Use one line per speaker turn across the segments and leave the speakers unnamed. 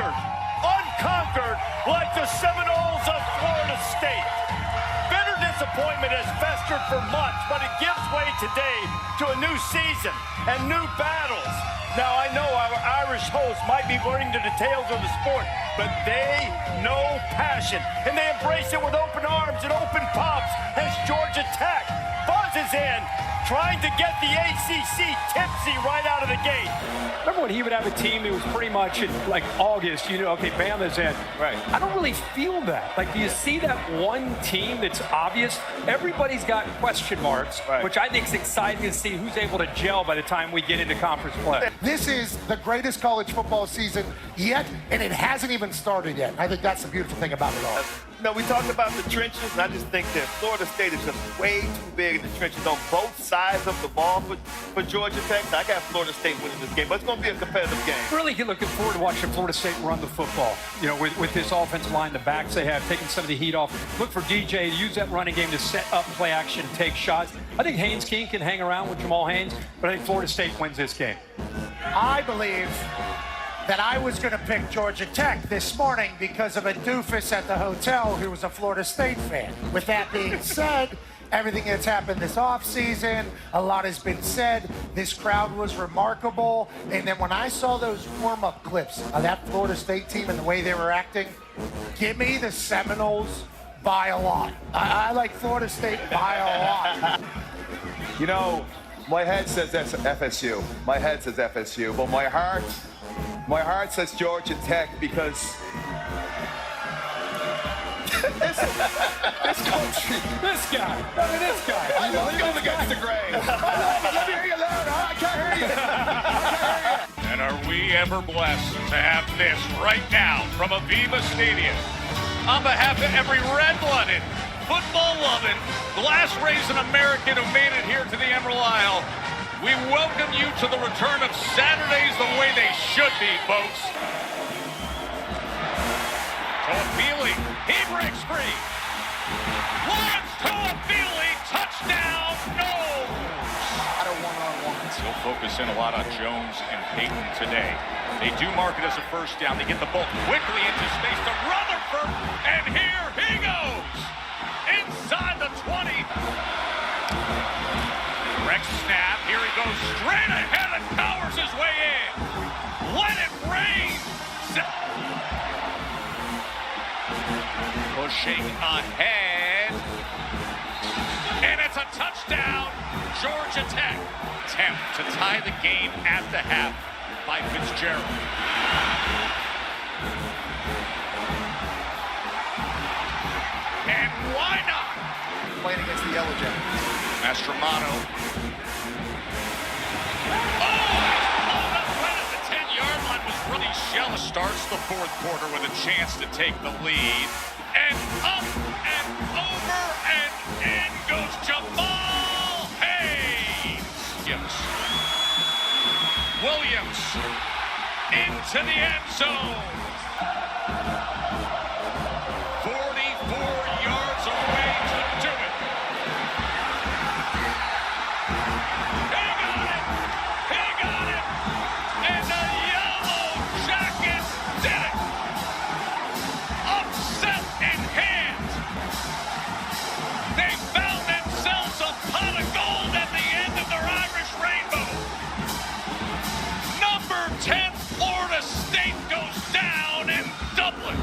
unconquered like the Seminoles of Florida State. Bitter disappointment has festered for months, but it gives way today to a new season and new battles. Now, I know our Irish hosts might be learning the details of the sport, but they know passion, and they embrace it with open arms and open palms as Georgia Tech buzzes in, trying to get the ACC tipsy right out of the gate.
Remember when he would have a team that was pretty much in like August, you know, okay, Bama's in.
Right.
I don't really feel that. Like, do you see that one team that's obvious? Everybody's got question marks,
right,
which I think is exciting to see who's able to gel by the time we get into conference play.
This is the greatest college football season yet, and it hasn't even started yet. I think that's the beautiful thing about it all.
No, we talked about the trenches, and I just think that Florida State is just way too big in the trenches on both sides of the ball for Georgia Tech. I got Florida State winning this game, but it's going to be a competitive game.
Really looking forward to watching Florida State run the football. You know, with this offensive line, the backs they have, taking some of the heat off. Look for DJ to use that running game to set up play action, take shots. I think Haynes King can hang around with Jamal Haynes, but I think Florida State wins this game.
I believe that I was going to pick Georgia Tech this morning because of a doofus at the hotel who was a Florida State fan. With that being said, everything that's happened this offseason, a lot has been said. This crowd was remarkable. And then when I saw those warm-up clips of that Florida State team and the way they were acting, give me the Seminoles by a lot. I like Florida State by a lot.
You know, my head says FSU. My head says FSU, but my heart says Georgia Tech because this country,
This guy. I mean, this guy.
I know he's going against the grain. Let me hear you loud. I can't hear you.
And are we ever blessed to have this right now from Aviva Stadium? On behalf of every red-blooded, football-loving, glass-raising American who made it here to the Emerald Isle, we welcome you to the return of Saturdays the way they should be, folks. Toafili, he breaks free. Lawrence Toafili, touchdown, no! A lot of one-on-ones. He'll focus in a lot on Jones and Peyton today. They do mark it as a first down. They get the ball quickly into space to Rutherford, and here he goes. Inside the 20. Direct snap, here he goes straight ahead and powers his way in. Let it rain. Pushing ahead. And it's a touchdown, Georgia Tech. Attempt to tie the game at the half by Fitzgerald. And why not?
Playing against the Yellow Jackets.
Mastromano. Oh, right at the 10-yard line was really shell. Starts the fourth quarter with a chance to take the lead. And up and over and in goes Jamal Haynes. Williams into the end zone. 44 yards away to do it. He got it, and the Yellow Jackets did it. Upset in hand. They found themselves a pot of gold at the end of their Irish rainbow. Number 10, Florida State goes down in Dublin.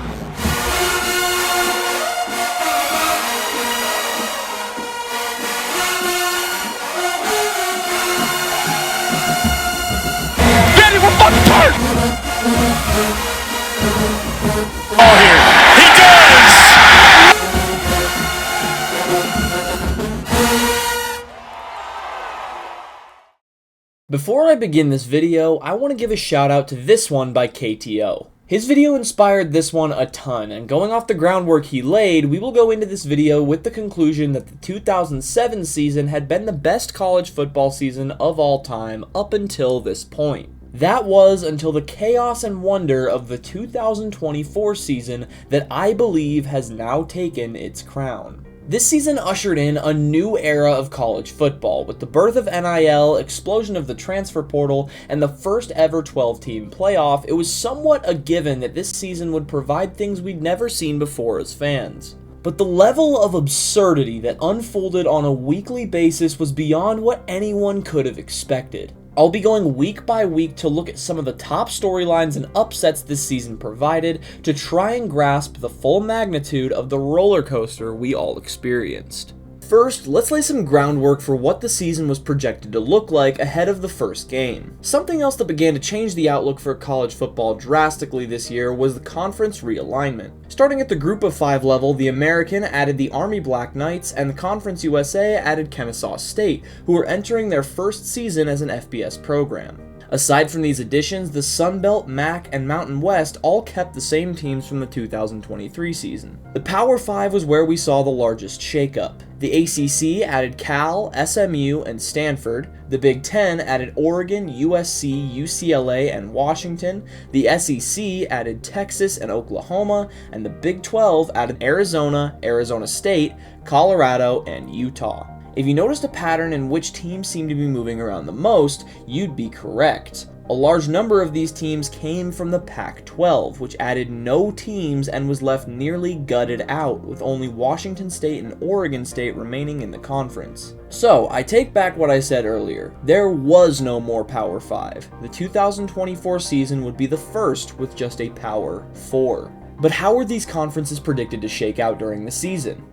Ready for fun part! Oh, here. He does!
Before I begin this video, I want to give a shout out to this one by KTO. His video inspired this one a ton, and going off the groundwork he laid, we will go into this video with the conclusion that the 2007 season had been the best college football season of all time up until this point. That was until the chaos and wonder of the 2024 season that I believe has now taken its crown. This season ushered in a new era of college football, with the birth of NIL, explosion of the transfer portal, and the first ever 12-team playoff. It was somewhat a given that this season would provide things we'd never seen before as fans. But the level of absurdity that unfolded on a weekly basis was beyond what anyone could have expected. I'll be going week by week to look at some of the top storylines and upsets this season provided to try and grasp the full magnitude of the roller coaster we all experienced. First, let's lay some groundwork for what the season was projected to look like ahead of the first game. Something else that began to change the outlook for college football drastically this year was the conference realignment. Starting at the Group of 5 level, the American added the Army Black Knights, and the Conference USA added Kennesaw State, who were entering their first season as an FBS program. Aside from these additions, the Sun Belt, MAC, and Mountain West all kept the same teams from the 2023 season. The Power 5 was where we saw the largest shakeup. The ACC added Cal, SMU, and Stanford. The Big Ten added Oregon, USC, UCLA, and Washington. The SEC added Texas and Oklahoma, and the Big 12 added Arizona, Arizona State, Colorado, and Utah. If you noticed a pattern in which teams seemed to be moving around the most, you'd be correct. A large number of these teams came from the Pac-12, which added no teams and was left nearly gutted out, with only Washington State and Oregon State remaining in the conference. So, I take back what I said earlier. There was no more Power 5. The 2024 season would be the first with just a Power 4. But how were these conferences predicted to shake out during the season?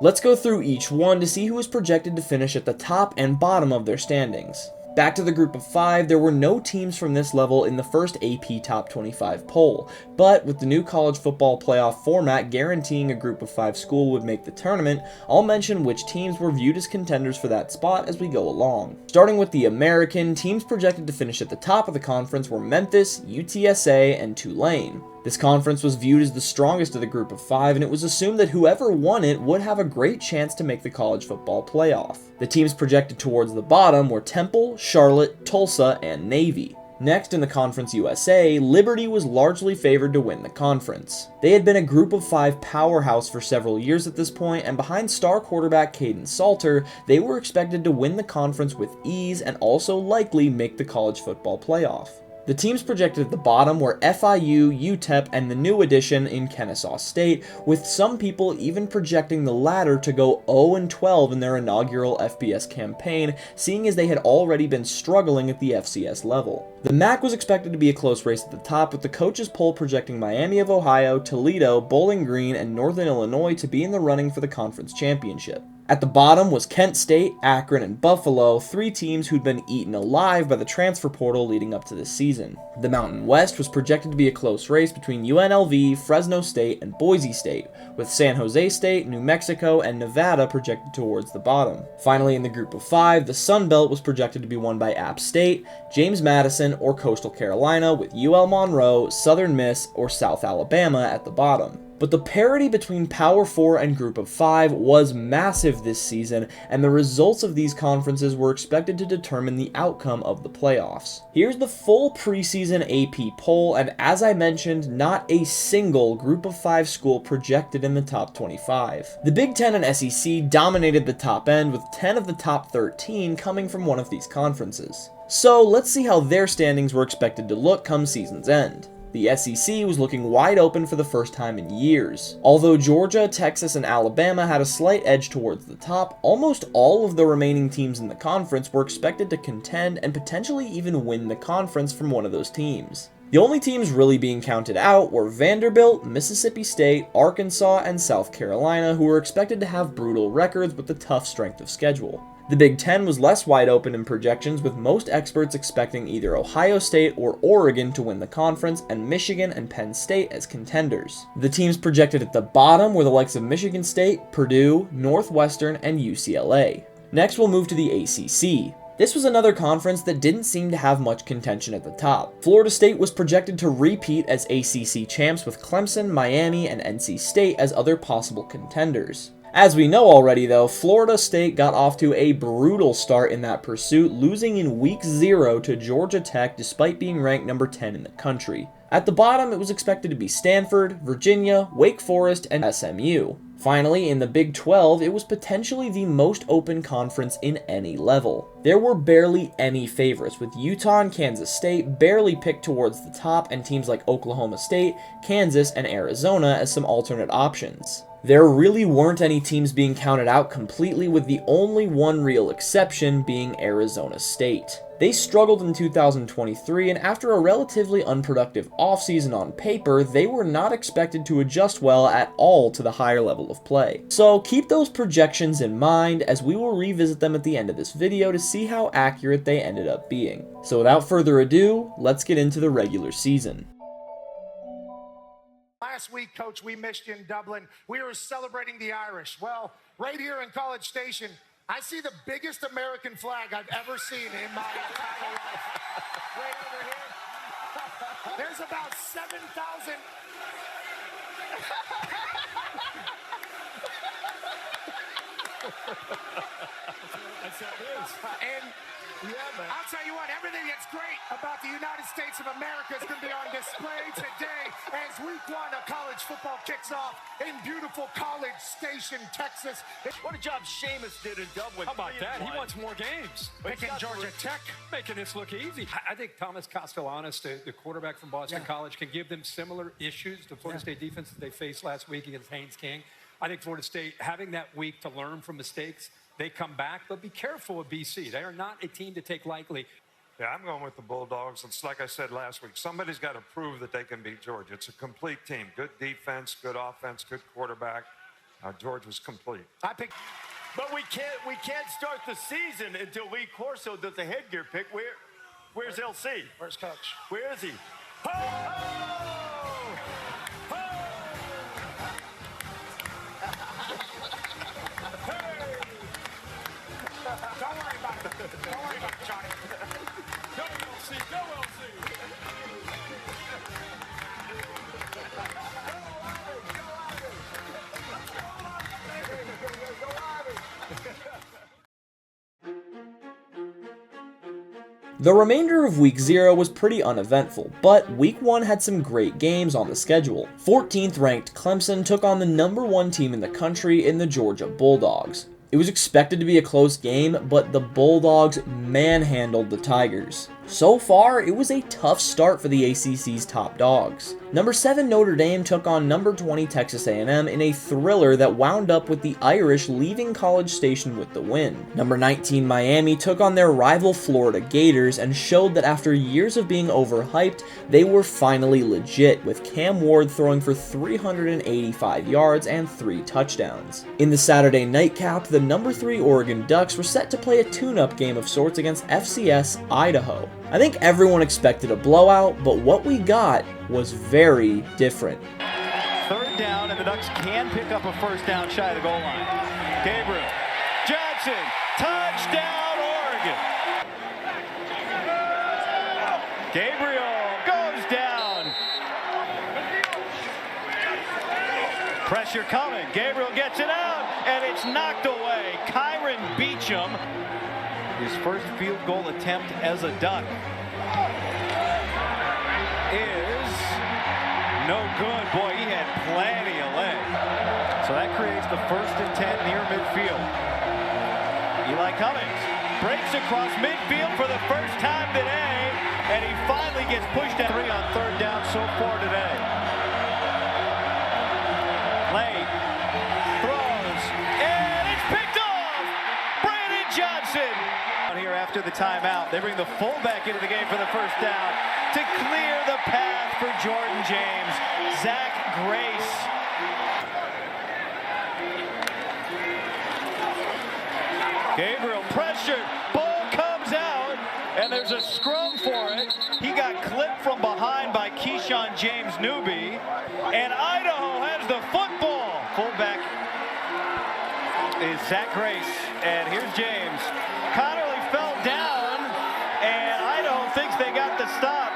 Let's go through each one to see who was projected to finish at the top and bottom of their standings. Back to the Group of 5, there were no teams from this level in the first AP Top 25 poll, but with the new college football playoff format guaranteeing a Group of 5 school would make the tournament, I'll mention which teams were viewed as contenders for that spot as we go along. Starting with the American, teams projected to finish at the top of the conference were Memphis, UTSA, and Tulane. This conference was viewed as the strongest of the Group of 5, and it was assumed that whoever won it would have a great chance to make the college football playoff. The teams projected towards the bottom were Temple, Charlotte, Tulsa, and Navy. Next, in the Conference USA, Liberty was largely favored to win the conference. They had been a Group of 5 powerhouse for several years at this point, and behind star quarterback Caden Salter, they were expected to win the conference with ease and also likely make the college football playoff. The teams projected at the bottom were FIU, UTEP, and the new addition in Kennesaw State, with some people even projecting the latter to go 0-12 in their inaugural FBS campaign, seeing as they had already been struggling at the FCS level. The MAC was expected to be a close race at the top, with the coaches poll projecting Miami of Ohio, Toledo, Bowling Green, and Northern Illinois to be in the running for the conference championship. At the bottom was Kent State, Akron, and Buffalo, 3 teams who'd been eaten alive by the transfer portal leading up to this season. The Mountain West was projected to be a close race between UNLV, Fresno State, and Boise State, with San Jose State, New Mexico, and Nevada projected towards the bottom. Finally, in the Group of 5, the Sun Belt was projected to be won by App State, James Madison, or Coastal Carolina, with UL Monroe, Southern Miss, or South Alabama at the bottom. But the parity between Power 4 and Group of 5 was massive this season, and the results of these conferences were expected to determine the outcome of the playoffs. Here's the full preseason AP poll, and as I mentioned, not a single Group of 5 school projected in the top 25. The Big Ten and SEC dominated the top end, with 10 of the top 13 coming from one of these conferences. So let's see how their standings were expected to look come season's end. The SEC was looking wide open for the first time in years. Although Georgia, Texas, and Alabama had a slight edge towards the top, almost all of the remaining teams in the conference were expected to contend and potentially even win the conference from one of those teams. The only teams really being counted out were Vanderbilt, Mississippi State, Arkansas, and South Carolina, who were expected to have brutal records with the tough strength of schedule. The Big Ten was less wide open in projections, with most experts expecting either Ohio State or Oregon to win the conference, and Michigan and Penn State as contenders. The teams projected at the bottom were the likes of Michigan State, Purdue, Northwestern, and UCLA. Next, we'll move to the ACC. This was another conference that didn't seem to have much contention at the top. Florida State was projected to repeat as ACC champs, with Clemson, Miami, and NC State as other possible contenders. As we know already though, Florida State got off to a brutal start in that pursuit, losing in week 0 to Georgia Tech despite being ranked number 10 in the country. At the bottom, it was expected to be Stanford, Virginia, Wake Forest, and SMU. Finally, in the Big 12, it was potentially the most open conference in any level. There were barely any favorites, with Utah and Kansas State barely picked towards the top, and teams like Oklahoma State, Kansas, and Arizona as some alternate options. There really weren't any teams being counted out completely, with the only one real exception being Arizona State. They struggled in 2023, and after a relatively unproductive offseason on paper, they were not expected to adjust well at all to the higher level of play. So keep those projections in mind, as we will revisit them at the end of this video to see how accurate they ended up being. So without further ado, let's get into the regular season.
Last week, Coach, we missed you in Dublin. We were celebrating the Irish. Well, right here in College Station, I see the biggest American flag I've ever seen in my entire life. Right over here. There's about 7,000. That's how it is. And yeah, man. I'll tell you what, everything that's great about the United States of America is going to be on display today as week 1 of college football kicks off in beautiful College Station, Texas.
What a job Seamus did in Dublin.
How about that? He wants more games.
Picking Georgia Tech.
Making this look easy. I think Thomas Castellanos, the quarterback from Boston College, can give them similar issues to Florida State defense that they faced last week against Haynes King. I think Florida State, having that week to learn from mistakes, they come back, but be careful with BC. They are not a team to take lightly.
Yeah, I'm going with the Bulldogs. It's like I said last week, somebody's got to prove that they can beat Georgia. It's a complete team. Good defense, good offense, good quarterback. Georgia's complete.
But we can't start the season until Lee Corso does the headgear pick. Where's LC?
Where's Coach?
Where is he? Oh! Oh!
Don't worry about it. Don't worry about it, Johnny.
Go LC, go LC.
The remainder of Week 0 was pretty uneventful, but Week 1 had some great games on the schedule. 14th ranked Clemson took on the #1 team in the country in the Georgia Bulldogs. It was expected to be a close game, but the Bulldogs manhandled the Tigers. So far, it was a tough start for the ACC's top dogs. #7 Notre Dame took on #20 Texas A&M in a thriller that wound up with the Irish leaving College Station with the win. #19 Miami took on their rival Florida Gators and showed that after years of being overhyped, they were finally legit, with Cam Ward throwing for 385 yards and 3 touchdowns. In the Saturday nightcap, the #3 Oregon Ducks were set to play a tune-up game of sorts against FCS Idaho. I think everyone expected a blowout, but what we got was very different.
3rd down, and the Ducks can pick up a 1st down shy of the goal line. Gabriel Johnson, touchdown Oregon. Gabriel goes down. Pressure coming. Gabriel gets it out, and it's knocked away. Kyron Beacham. His first field goal attempt as a Duck is no good. Boy, he had plenty of leg. So that creates the 1st and 10 near midfield. Eli Cummings breaks across midfield for the first time today, and he finally gets pushed at 3 on 3rd down so far today. Lane throws, and it's picked off! Brandon Johnson! Here after the timeout, they bring the fullback into the game for the 1st down to clear the path for Jordan James. Zach Grace. Gabriel pressured, ball comes out, and there's a scrum for it. He got clipped from behind by Keyshawn James Newby, and Idaho has the football. Fullback is Zach Grace, and here's James. Connerly fell down, and Idaho thinks they got the stop.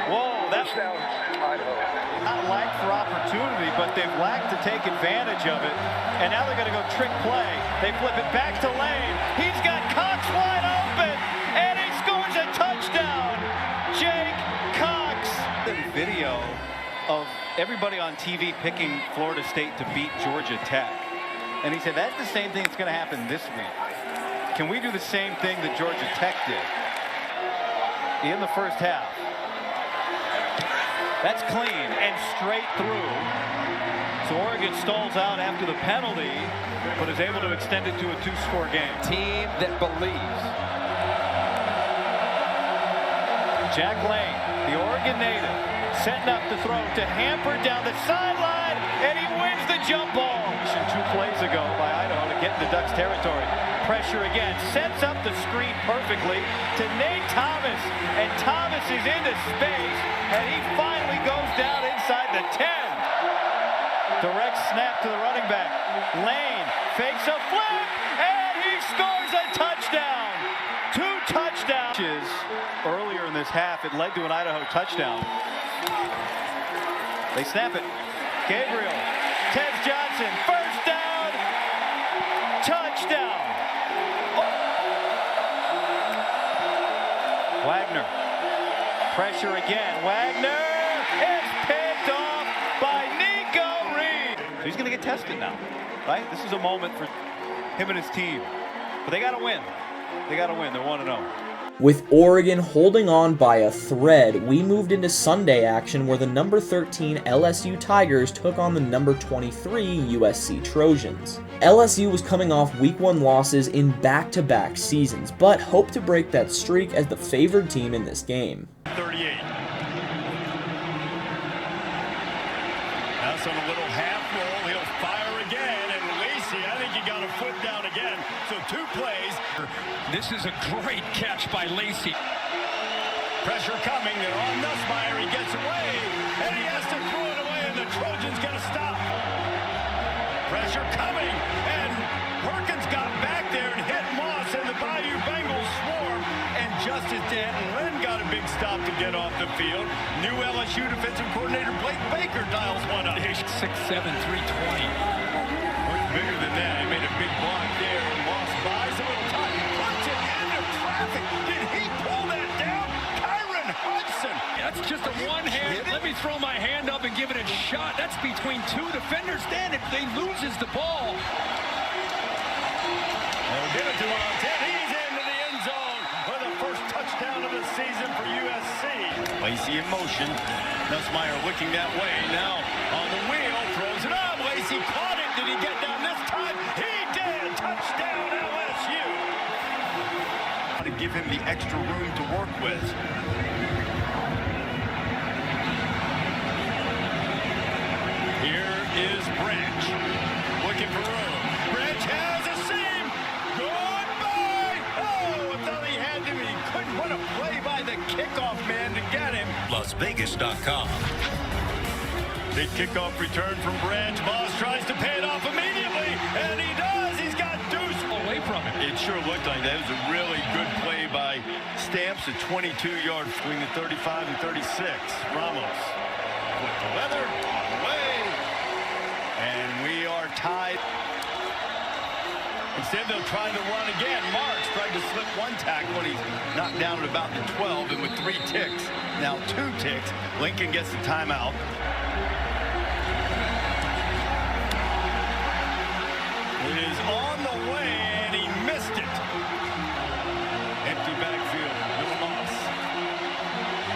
Whoa, that's not lacked for opportunity, but they've lacked to take advantage of it. And now they're going to go trick play. They flip it back to Lane. He's got Cox wide open, and he scores a touchdown.
of everybody on TV picking Florida State to beat Georgia Tech. And he said, that's the same thing that's going to happen this week. Can we do the same thing that Georgia Tech did in the first half? That's clean and straight through. So Oregon stalls out after the penalty, but is able to extend it to a 2-score game.
Team that believes.
Jack Lane, the Oregon native, setting up the throw to Hamper down the sideline, and he wins the jump ball. 2 plays ago by Idaho to get into Ducks territory. Pressure again, sets up the screen perfectly to Nate Thomas, and Thomas is into space, and he finally goes down inside the 10. Direct snap to the running back. Lane fakes a flip, and he scores a touchdown. 2 touchdowns. Earlier in this half, it led to an Idaho touchdown. They snap it. Gabriel, Tez Johnson, first down, touchdown. Wagner, pressure again. Wagner is picked off by Nico Reed. So he's going to get tested now, right? This is a moment for him and his team. But they got to win. They got to win. They're 1-0.
With Oregon holding on by a thread, we moved into Sunday action where the number 13 LSU Tigers took on the number 23 USC Trojans. LSU was coming off Week 1 losses in back-to-back seasons, but hoped to break that streak as the favored team in this game.
38. That's on a little half roll. He'll fire again, and Lacey, I think he got a foot down again. So 2 plays.
This is a great catch by Lacey.
Pressure coming. They're on Nussmeier. He gets away, and he has to throw it away, and the Trojans got to stop. Pressure coming, and Perkins got back there and hit Moss, and the Bayou Bengals swarm. And Justice Danton Lynn got a big stop to get off the field. New LSU defensive coordinator Blake Baker dials one up.
6'7", 320.
Much bigger than that. He made a big block there, and Moss buys a little time. Puts it into traffic. Did he pull that down? Kyron Hudson.
That's just a one-hand. Let me throw my hand up and give it a shot. That's between 2 defenders. Dan, if they loses the ball.
They'll give it to Arnett. He's into the end zone for the first touchdown of the season for USC. Lacey in motion. Nussmeier looking that way. Now on the wheel. Throws it up. Lacey caught it. Did he get down this time? He did. Touchdown LSU. To give him the extra room to work with. Here is Branch. Looking for room. Branch has a seam. Goodbye. Oh, I thought he had him. He couldn't. What a play by the kickoff man to get him.
LasVegas.com.
Big kickoff return from Branch. Moss tries to pay it off immediately, and he does. He's got Deuce
Away from it.
It sure looked like that. It was a really good play by Stamps, a 22-yard between the 35 and 36. Ramos with the weather away, and we are tied. Instead, they'll try to run again. Marks tried to slip one tackle, and he's knocked down at about the 12, and with 3 ticks, now 2 ticks, Lincoln gets the timeout. It is on the way, and he missed it. Empty backfield. Little Moss.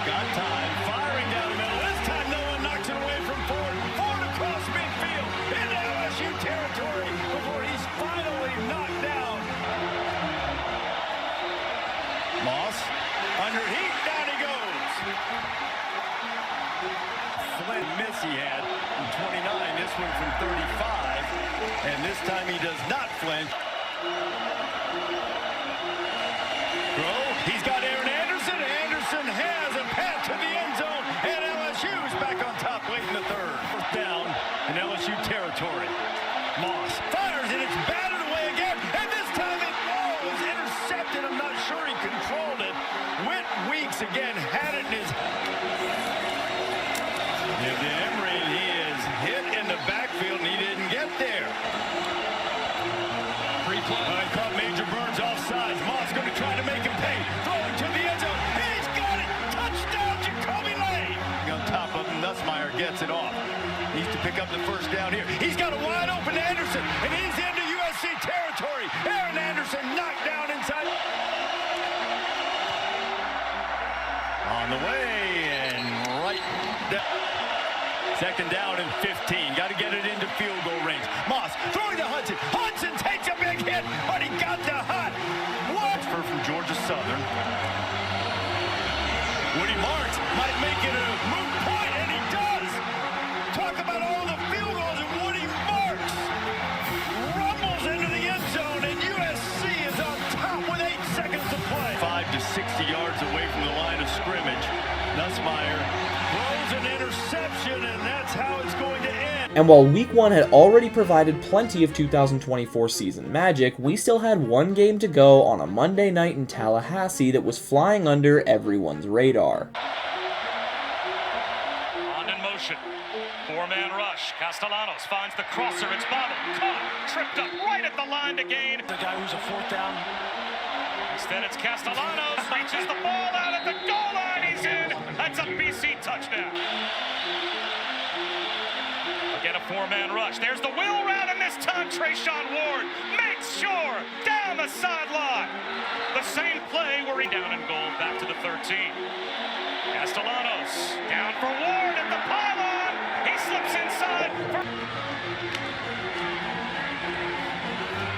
Got time. Firing down the middle. This time, no one knocks it away from Ford. Ford across midfield into LSU territory before he's finally knocked down. Moss under heat. Down he goes. Flynn miss he had from 29. This one from 35. And this time he does not flinch. Throw. He's got Aaron Anderson. Anderson has a pass to the end zone. And LSU's back on top late in the 3rd. First down in LSU territory. Moss fires and it's batted away again. And this time it was intercepted. I'm not sure he controlled it. Whit Weeks again had it in his... Emery, he is hit in the backfield and he didn't get there. Caught Major Burns offside. Moss going to try to make him pay. Throwing to the end zone. He's got it. Touchdown, Jacoby Lane. On top of him, Nussmeier gets gets it off. Needs to pick up the first down here. He's got a wide open Anderson, and he's into USC territory. Aaron Anderson knocked down inside. On the way, and right down. Second down and 15. Got to get it into field goal range. Moss throwing to Hudson. Hudson takes a big hit, but he got the hut. What? From Georgia Southern. Woody Marks might make it a moot point, and he does. Talk about all the field goals, and Woody Marks rumbles into the end zone, and USC is on top with 8 seconds to play. 5 to 60 yards away from the line of scrimmage. Nussmeier throws an interception, and that's how it's going to end.
And while Week 1 had already provided plenty of 2024 season magic, we still had one game to go on a Monday night in Tallahassee that was flying under everyone's radar.
On in motion. 4-man rush. Castellanos finds the crosser. It's bobbled. Caught. Tripped up right at the line to gain. The guy who's a 4th down. Instead, it's Castellanos. Reaches the ball out at the goal line. He's in. That's a BC touchdown. Again, a 4-man rush. There's the wheel route, and this time Trayshawn Ward makes sure down the sideline. The same play where he down and goal back to the 13. Castellanos down for Ward at the pylon. He slips inside.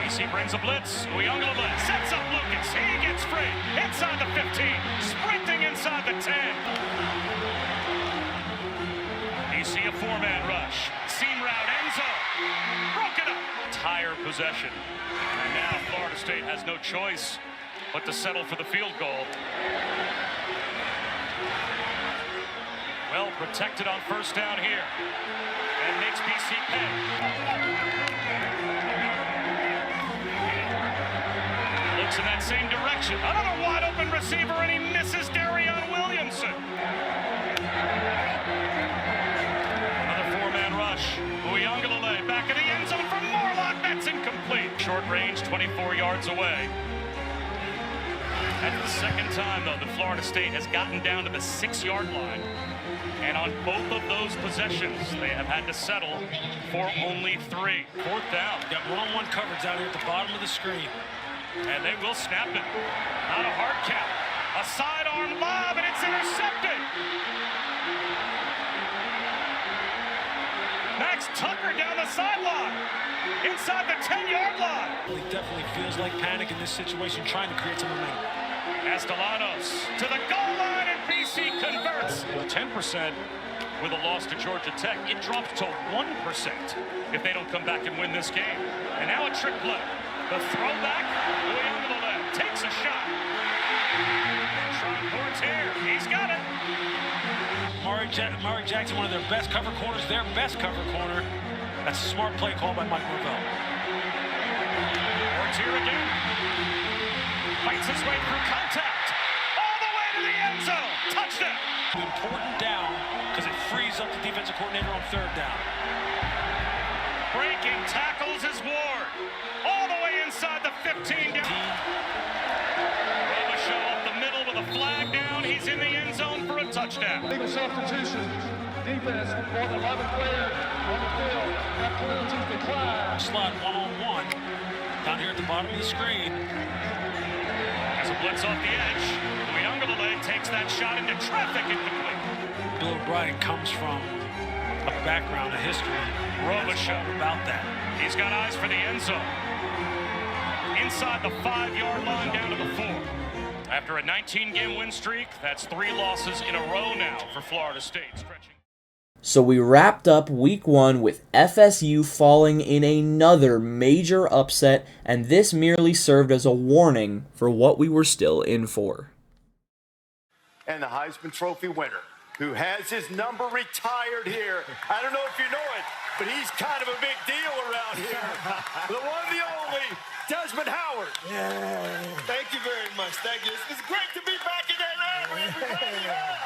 BC brings a blitz. Uyunglele sets up Lucas. He gets free inside the 15, sprinting inside the 10. BC a 4-man rush. Seam route, end zone. Broken up. Entire possession. And now Florida State has no choice but to settle for the field goal. Well protected on first down here. And makes BC pay. Looks in that same direction. Another wide open receiver, and he misses Darion Williamson. Another 4-man rush. Uyunglele back in the end zone for Morlock. That's incomplete. Short range, 24 yards away. That's the second time, though, that Florida State has gotten down to the 6-yard line. And on both of those possessions, they have had to settle for only 3. 4th down. Got one-on-one coverage out here at the bottom of the screen. And they will snap it. Not a hard count. A sidearm lob, and it's intercepted. Max Tucker down the sideline. Inside the 10-yard line.
He definitely feels like panic in this situation, trying to create some momentum.
Castellanos to the goal line, and BC converts. 10% with a loss to Georgia Tech. It drops to 1% if they don't come back and win this game. And now a trick play. The throwback, Uyunglele takes a shot. Sean Portier, he's got it.
Murray Jackson, one of their best cover corners, their best cover corner. That's a smart play call by Mike Norvell.
Portier again. Fights his way through contact. All the way to the end zone. Touchdown.
Important down because it frees up the defensive coordinator on 3rd down.
Breaking tackles is Ward. All the way inside the 15 down. Robichaux up the middle with a flag down. He's in the end zone for a touchdown.
Legal substitution. Defense, more than 11 players on the field. That penalty's declined.
Slot one-on-one down here at the bottom of the screen.
As a blitz off the edge, Uyunglele takes that shot into traffic incomplete.
Bill O'Brien comes from a background, a history.
Robichaux
about that.
He's got eyes for the end zone. Inside the 5-yard line down to the 4. After a 19-game win streak, that's 3 losses in a row now for Florida State. Stretching.
So we wrapped up Week 1 with FSU falling in another major upset, and this merely served as a warning for what we were still in for.
And the Heisman Trophy winner, who has his number retired here. I don't know if you know it, but he's kind of a big deal around here. The one, the only, Desmond Howard.
Yeah. Thank you very much. Thank you. It's great to be back in Atlanta, everybody. Yeah.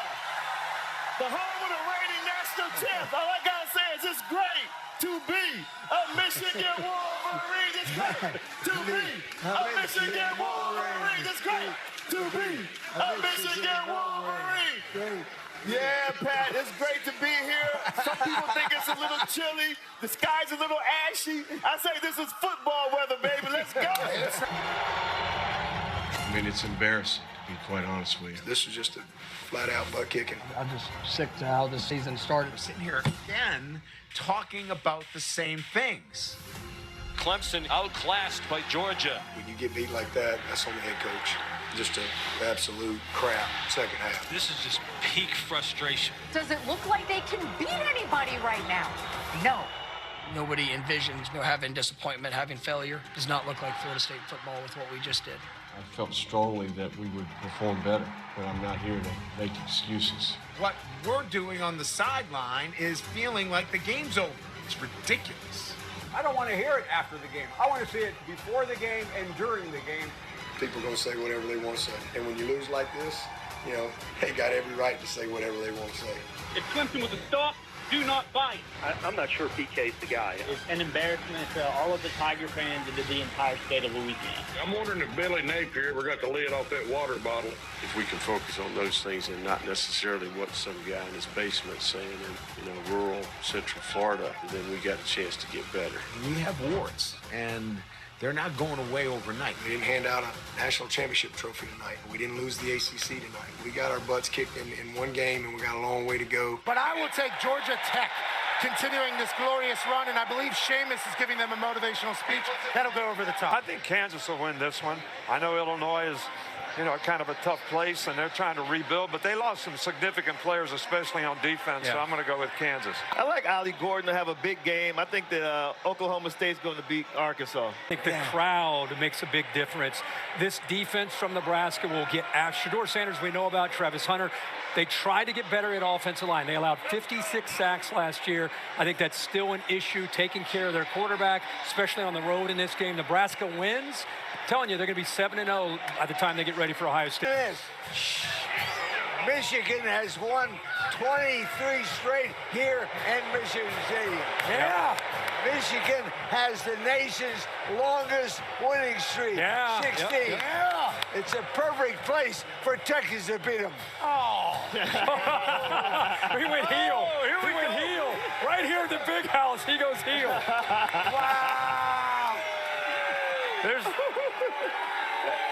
The home of the reigning national champ. All I gotta say is it's great To be a Michigan Wolverine is great. To be a Michigan Wolverine is great. To be a Michigan Wolverine. Yeah, Pat, it's great to be here. Some people think it's a little chilly. The sky's a little ashy. I say this is football weather, baby. Let's go.
I mean, it's embarrassing, to be quite honest with you.
This was just a flat-out butt kicking.
I'm just sick to how this season started.
We're sitting here again talking about the same things.
Clemson outclassed by Georgia.
When you get beat like that, that's on the head coach. Just an absolute crap second half.
This is just peak frustration.
Does it look like they can beat anybody right now? No.
Nobody envisions having disappointment, having failure. Does not look like Florida State football with what we just did.
I felt strongly that we would perform better, but I'm not here to make excuses.
What we're doing on the sideline is feeling like the game's over. It's ridiculous.
I don't want to hear it after the game. I want to see it before the game and during the game.
People are going to say whatever they want to say. And when you lose like this, they got every right to say whatever they want to say.
If Clemson was a stop, do not fight.
I'm not sure PK's the guy.
It's an embarrassment to all of the Tiger fans and to the entire state of Louisiana.
I'm wondering if Billy Napier ever got the lid off that water bottle.
If we can focus on those things and not necessarily what some guy in his basement saying in rural Central Florida, then we got a chance to get better.
We have warts, and they're not going away overnight.
We didn't hand out a national championship trophy tonight. We didn't lose the ACC tonight. We got our butts kicked in one game, and we got a long way to go.
But I will take Georgia Tech continuing this glorious run, and I believe Seamus is giving them a motivational speech. That'll go over the top.
I think Kansas will win this one. I know Illinois is, kind of a tough place, and they're trying to rebuild, but they lost some significant players, especially on defense, so I'm going to go with Kansas.
I like Ollie Gordon to have a big game. I think that Oklahoma State's going to beat Arkansas.
I think the crowd makes a big difference. This defense from Nebraska will get after Shedeur Sanders, we know about, Travis Hunter. They tried to get better at offensive line. They allowed 56 sacks last year. I think that's still an issue, taking care of their quarterback, especially on the road in this game. Nebraska wins. I'm telling you, they're going to be 7-0 by the time they get ready for Ohio State.
Michigan has won 23 straight here in Michigan Stadium.
Yeah.
Michigan has the nation's longest winning streak, 16.
Yeah.
It's a perfect place for Texas to beat them.
Oh. We went heel. We went heel. Right here at the big house, he goes heel.
Wow.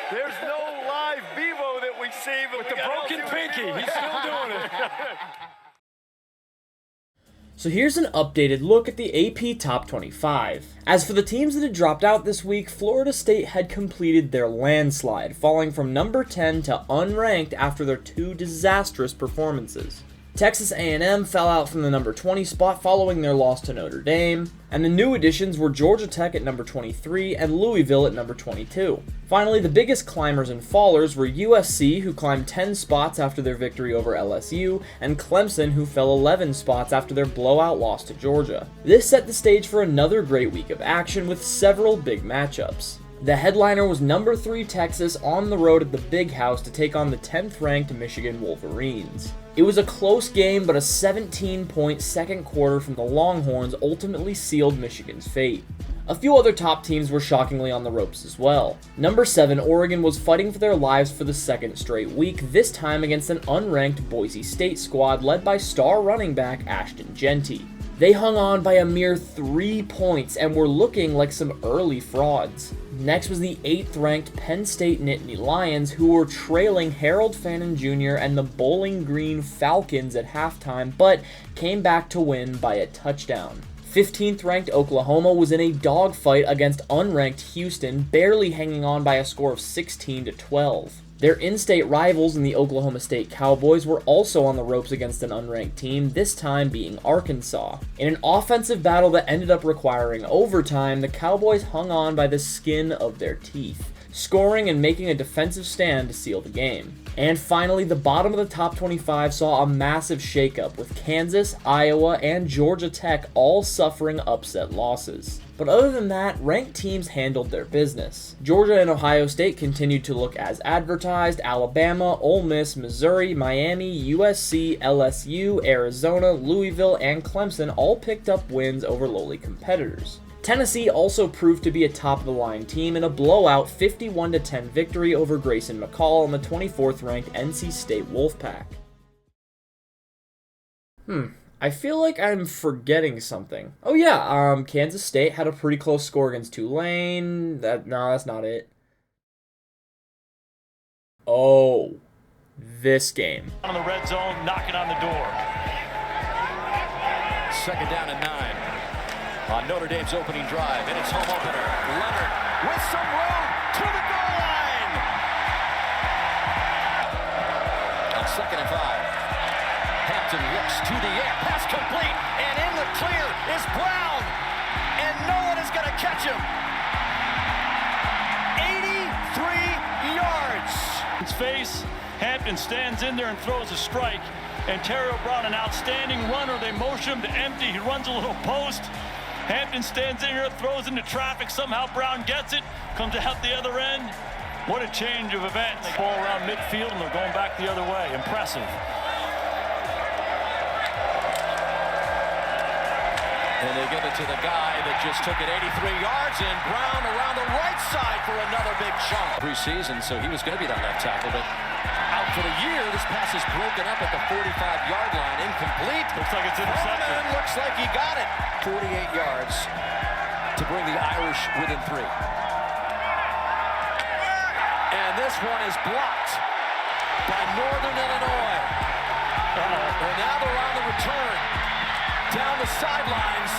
There's no live Bevo that we see, but
with the broken pinky, he's still doing it.
So here's an updated look at the AP Top 25. As for the teams that had dropped out this week, Florida State had completed their landslide, falling from number 10 to unranked after their two disastrous performances. Texas A&M fell out from the number 20 spot following their loss to Notre Dame, and the new additions were Georgia Tech at number 23 and Louisville at number 22. Finally, the biggest climbers and fallers were USC, who climbed 10 spots after their victory over LSU, and Clemson, who fell 11 spots after their blowout loss to Georgia. This set the stage for another great week of action with several big matchups. The headliner was number 3 Texas on the road at the Big House to take on the 10th ranked Michigan Wolverines. It was a close game, but a 17-point second quarter from the Longhorns ultimately sealed Michigan's fate. A few other top teams were shockingly on the ropes as well. Number 7 Oregon was fighting for their lives for the second straight week, this time against an unranked Boise State squad led by star running back Ashton Jeanty. They hung on by a mere 3 points and were looking like some early frauds. Next was the 8th ranked Penn State Nittany Lions, who were trailing Harold Fannin Jr. and the Bowling Green Falcons at halftime, but came back to win by a touchdown. 15th ranked Oklahoma was in a dogfight against unranked Houston, barely hanging on by a score of 16-12. Their in-state rivals in the Oklahoma State Cowboys were also on the ropes against an unranked team, this time being Arkansas. In an offensive battle that ended up requiring overtime, the Cowboys hung on by the skin of their teeth. scoring and making a defensive stand to seal the game. And finally, the bottom of the top 25 saw a massive shakeup, with Kansas, Iowa, and Georgia Tech all suffering upset losses. But other than that, ranked teams handled their business. Georgia and Ohio State continued to look as advertised. Alabama, Ole Miss, Missouri, Miami, USC, LSU, Arizona, Louisville, and Clemson all picked up wins over lowly competitors. Tennessee also proved to be a top-of-the-line team in a blowout 51-10 victory over Grayson McCall and the 24th-ranked NC State Wolfpack. I feel like I'm forgetting something. Oh yeah, Kansas State had a pretty close score against Tulane. No, that's not it. Oh, this game.
On the red zone, knocking on the door.
2nd down and 9. On Notre Dame's opening drive, and it's home opener. Leonard with some room to the goal line. On 2nd and 5. Hampton looks to the air, pass complete, and in the clear is Brown, and no one is going to catch him. 83 yards.
His face, Hampton stands in there and throws a strike, and Terrio Brown, an outstanding runner. They motion him to empty. He runs a little post. Hampton stands in here, throws into traffic. Somehow Brown gets it, comes out the other end. What a change of events. They ball around midfield, and they're going back the other way. Impressive.
And they give it to the guy that just took it 83 yards, and Brown around the right side for another big chunk. Preseason, so he was going to be that left tackle, but out for the year. This pass is broken up at the 45-yard line, incomplete.
Looks like it's intercepted.
Roman looks like he got it. 48 yards to bring the Irish within 3. And this one is blocked by Northern Illinois. And now they're on the return. Down the sidelines.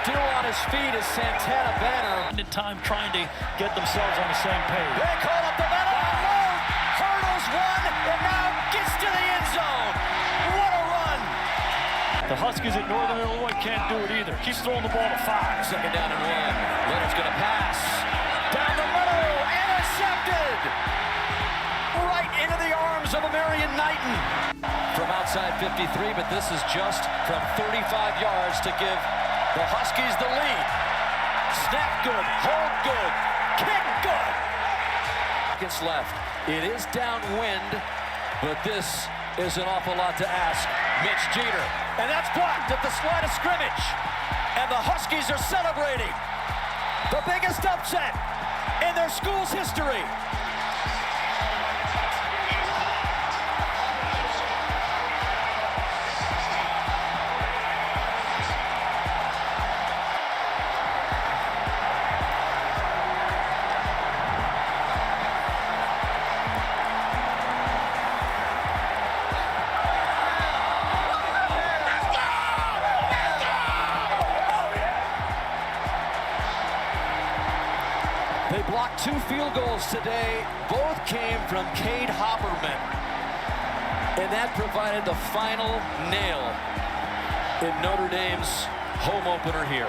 Still on his feet is Santana Banner.
In time trying to get themselves on the same page.
They call up the middle and load. Hurdles one and now gets to the end zone. What a run.
The Huskies at Northern Illinois can't do it either. Keeps throwing the ball to 5.
2nd down and 1. Leonard's going to pass. Down the middle. Intercepted. Right into the arms of Amarian Knighton. From outside 53, but this is just from 35 yards to give the Huskies the lead. Snap good, hold good, kick good. Gets left. It is downwind, but this is an awful lot to ask. Mitch Jeter, and that's blocked at the line of scrimmage. And the Huskies are celebrating the biggest upset in their school's history. They blocked 2 field goals today. Both came from Cade Hopperman. And that provided the final nail in Notre Dame's home opener here.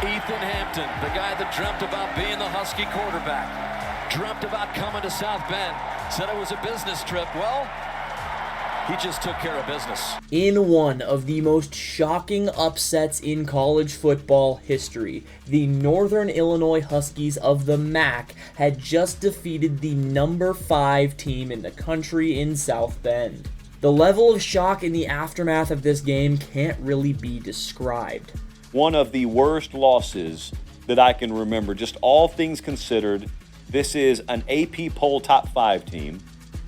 Ethan Hampton, the guy that dreamt about being the Husky quarterback, dreamt about coming to South Bend, said it was a business trip. Well, he just took care of business.
In one of the most shocking upsets in college football history, the Northern Illinois Huskies of the MAC had just defeated the number 5 team in the country in South Bend. The level of shock in the aftermath of this game can't really be described.
One of the worst losses that I can remember, just all things considered. This is an AP poll top 5 team.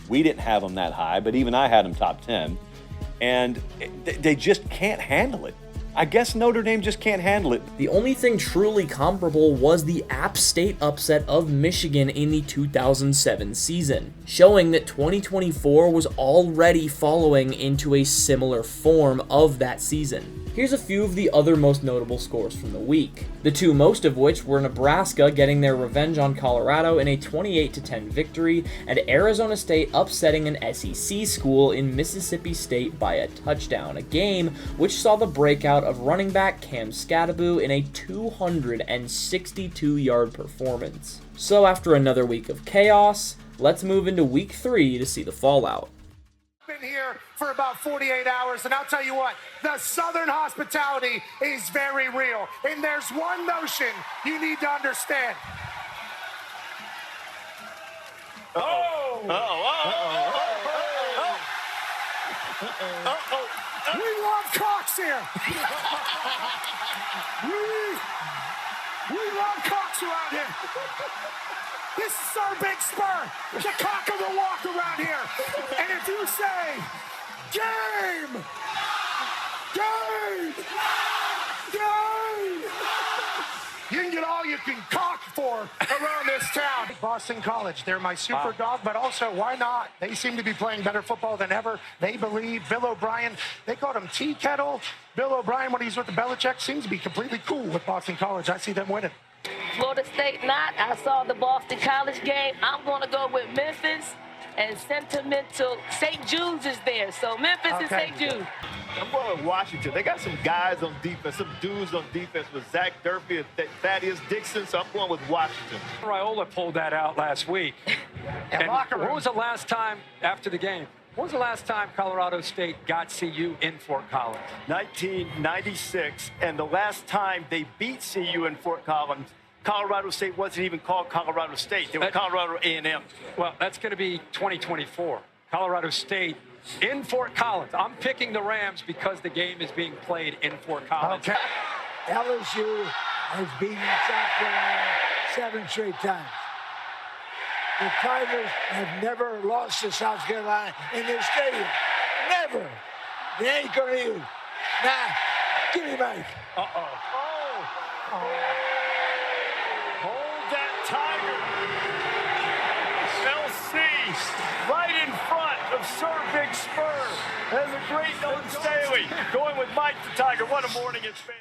We didn't have them that high, but even I had them top 10. And they just can't handle it. I guess Notre Dame just can't handle it.
The only thing truly comparable was the App State upset of Michigan in the 2007 season, showing that 2024 was already following into a similar form of that season. Here's a few of the other most notable scores from the week, the two most of which were Nebraska getting their revenge on Colorado in a 28-10 victory, and Arizona State upsetting an SEC school in Mississippi State by a touchdown, a game which saw the breakout of running back Cam Skattebo in a 262-yard performance. So after another week of chaos, let's move into week 3 to see the fallout.
Been here for about 48 hours, and I'll tell you what, the Southern hospitality is very real. And there's one notion you need to understand. We love Cox here. we love Cox around here. This is our big spur, the cock of the walk around here. And if you say, game, you can get all you can cock for around this town. Boston College, they're my super dog, but also, why not? They seem to be playing better football than ever. They believe. Bill O'Brien, they called him Tea Kettle. Bill O'Brien, when he's with the Belichick, seems to be completely cool with Boston College. I see them winning.
Florida State not. I saw the Boston College game. I'm going to go with Memphis, and sentimental St. Jude's is there. So Memphis and St. Jude.
I'm going with Washington. They got some guys on defense, some dudes on defense with Zach Durfee and Thaddeus Dixon, so I'm going with Washington.
Raiola pulled that out last week. And when was the last time after the game? When was the last time Colorado State got CU in Fort Collins?
1996, and the last time they beat CU in Fort Collins, Colorado State wasn't even called Colorado State. They were Colorado A&M.
Well, that's going to be 2024. Colorado State in Fort Collins. I'm picking the Rams because the game is being played in Fort Collins.
Okay. LSU has beaten South Carolina 7 straight times. The Tigers have never lost to South Carolina in their stadium. Never. They ain't going to use. Now, give me Mike.
Hold that Tiger. LC right in front of Sir Big Spur. There's a great Nolan Staley going with Mike the Tiger. What a morning it's been.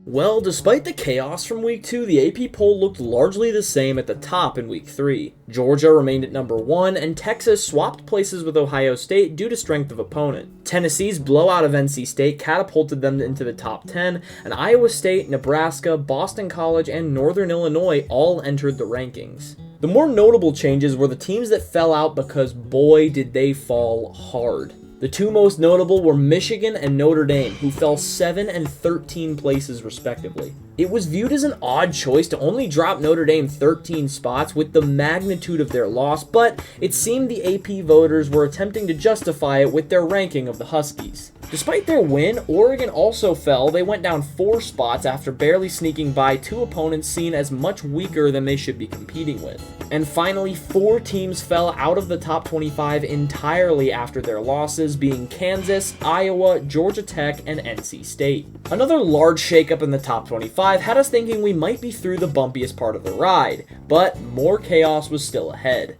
Well, despite the chaos from week 2, the AP poll looked largely the same at the top in week 3. Georgia remained at number 1, and Texas swapped places with Ohio State due to strength of opponent. Tennessee's blowout of NC State catapulted them into the top 10, and Iowa State, Nebraska, Boston College, and Northern Illinois all entered the rankings. The more notable changes were the teams that fell out because boy did they fall hard. The two most notable were Michigan and Notre Dame, who fell 7 and 13 places respectively. It was viewed as an odd choice to only drop Notre Dame 13 spots with the magnitude of their loss, but it seemed the AP voters were attempting to justify it with their ranking of the Huskies. Despite their win, Oregon also fell. They went down 4 spots after barely sneaking by 2 opponents seen as much weaker than they should be competing with. And finally, 4 teams fell out of the top 25 entirely after their losses, being Kansas, Iowa, Georgia Tech, and NC State. Another large shakeup in the top 25 had us thinking we might be through the bumpiest part of the ride, but more chaos was still ahead.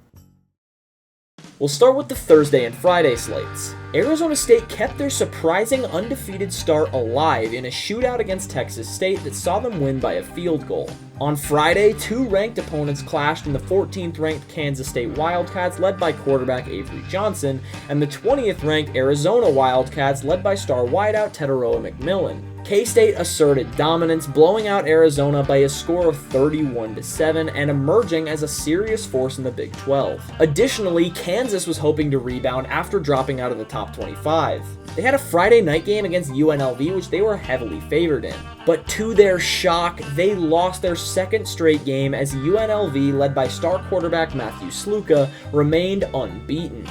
We'll start with the Thursday and Friday slates. Arizona State kept their surprising undefeated start alive in a shootout against Texas State that saw them win by a field goal. On Friday, 2 ranked opponents clashed in the 14th ranked Kansas State Wildcats led by quarterback Avery Johnson and the 20th ranked Arizona Wildcats led by star wideout Teteroa McMillan. K-State asserted dominance, blowing out Arizona by a score of 31-7 and emerging as a serious force in the Big 12. Additionally, Kansas was hoping to rebound after dropping out of the top 25. They had a Friday night game against UNLV, which they were heavily favored in. But to their shock, they lost their second straight game as UNLV, led by star quarterback Matthew Sluka, remained unbeaten.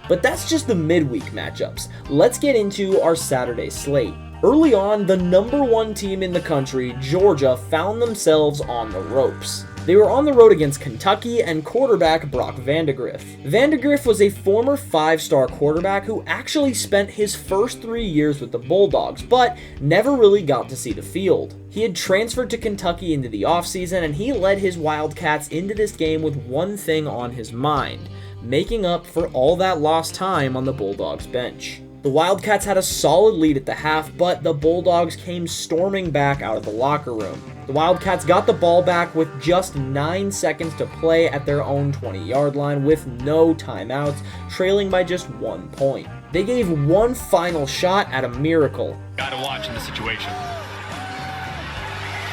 But that's just the midweek matchups. Let's get into our Saturday slate. Early on, the number 1 team in the country, Georgia, found themselves on the ropes. They were on the road against Kentucky and quarterback Brock Vandagriff. Vandagriff was a former 5-star quarterback who actually spent his first 3 years with the Bulldogs, but never really got to see the field. He had transferred to Kentucky into the offseason, and he led his Wildcats into this game with one thing on his mind: making up for all that lost time on the Bulldogs bench. The Wildcats had a solid lead at the half, but the Bulldogs came storming back out of the locker room. The Wildcats got the ball back with just 9 seconds to play at their own 20-yard line with no timeouts, trailing by just 1 point. They gave one final shot at a miracle.
Got to watch in the situation.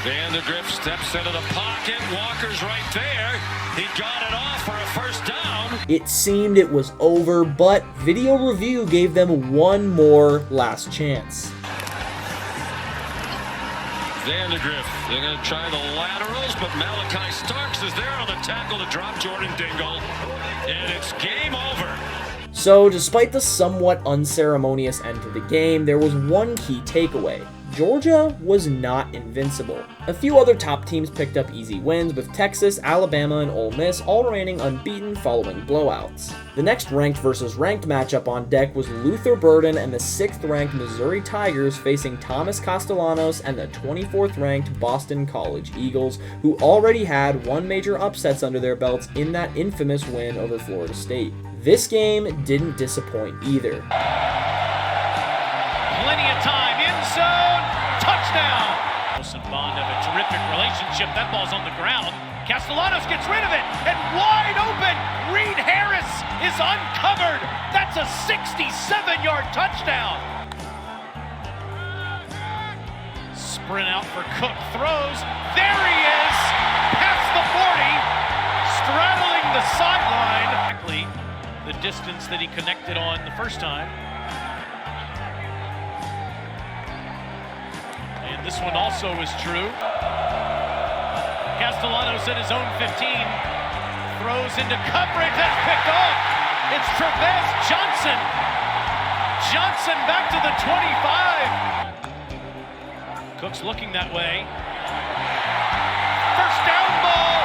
Vandegrift steps into the pocket. Walker's right there. He got it off for a first down.
It seemed it was over, but video review gave them one more last chance.
Vandegrift, they're going to try the laterals, but Malachi Starks is there on the tackle to drop Jordan Dingle, and it's game over.
So, despite the somewhat unceremonious end to the game, there was one key takeaway. Georgia was not invincible. A few other top teams picked up easy wins, with Texas, Alabama, and Ole Miss all remaining unbeaten following blowouts. The next ranked versus ranked matchup on deck was Luther Burden and the 6th-ranked Missouri Tigers facing Thomas Castellanos and the 24th-ranked Boston College Eagles, who already had one major upsets under their belts in that infamous win over Florida State. This game didn't disappoint either.
Plenty of time, in zone, touchdown! Wilson Bond have a terrific relationship. That ball's on the ground. Castellanos gets rid of it, and wide open, Reed Harris is uncovered. That's a 67-yard touchdown. Sprint out for Cook, throws. There he is, past the 40, straddling the sideline. The distance that he connected on the first time. And this one also is true. Castellanos at his own 15. Throws into coverage. That's picked off. It's Travis Johnson. Johnson back to the 25. Cook's looking that way. First down ball.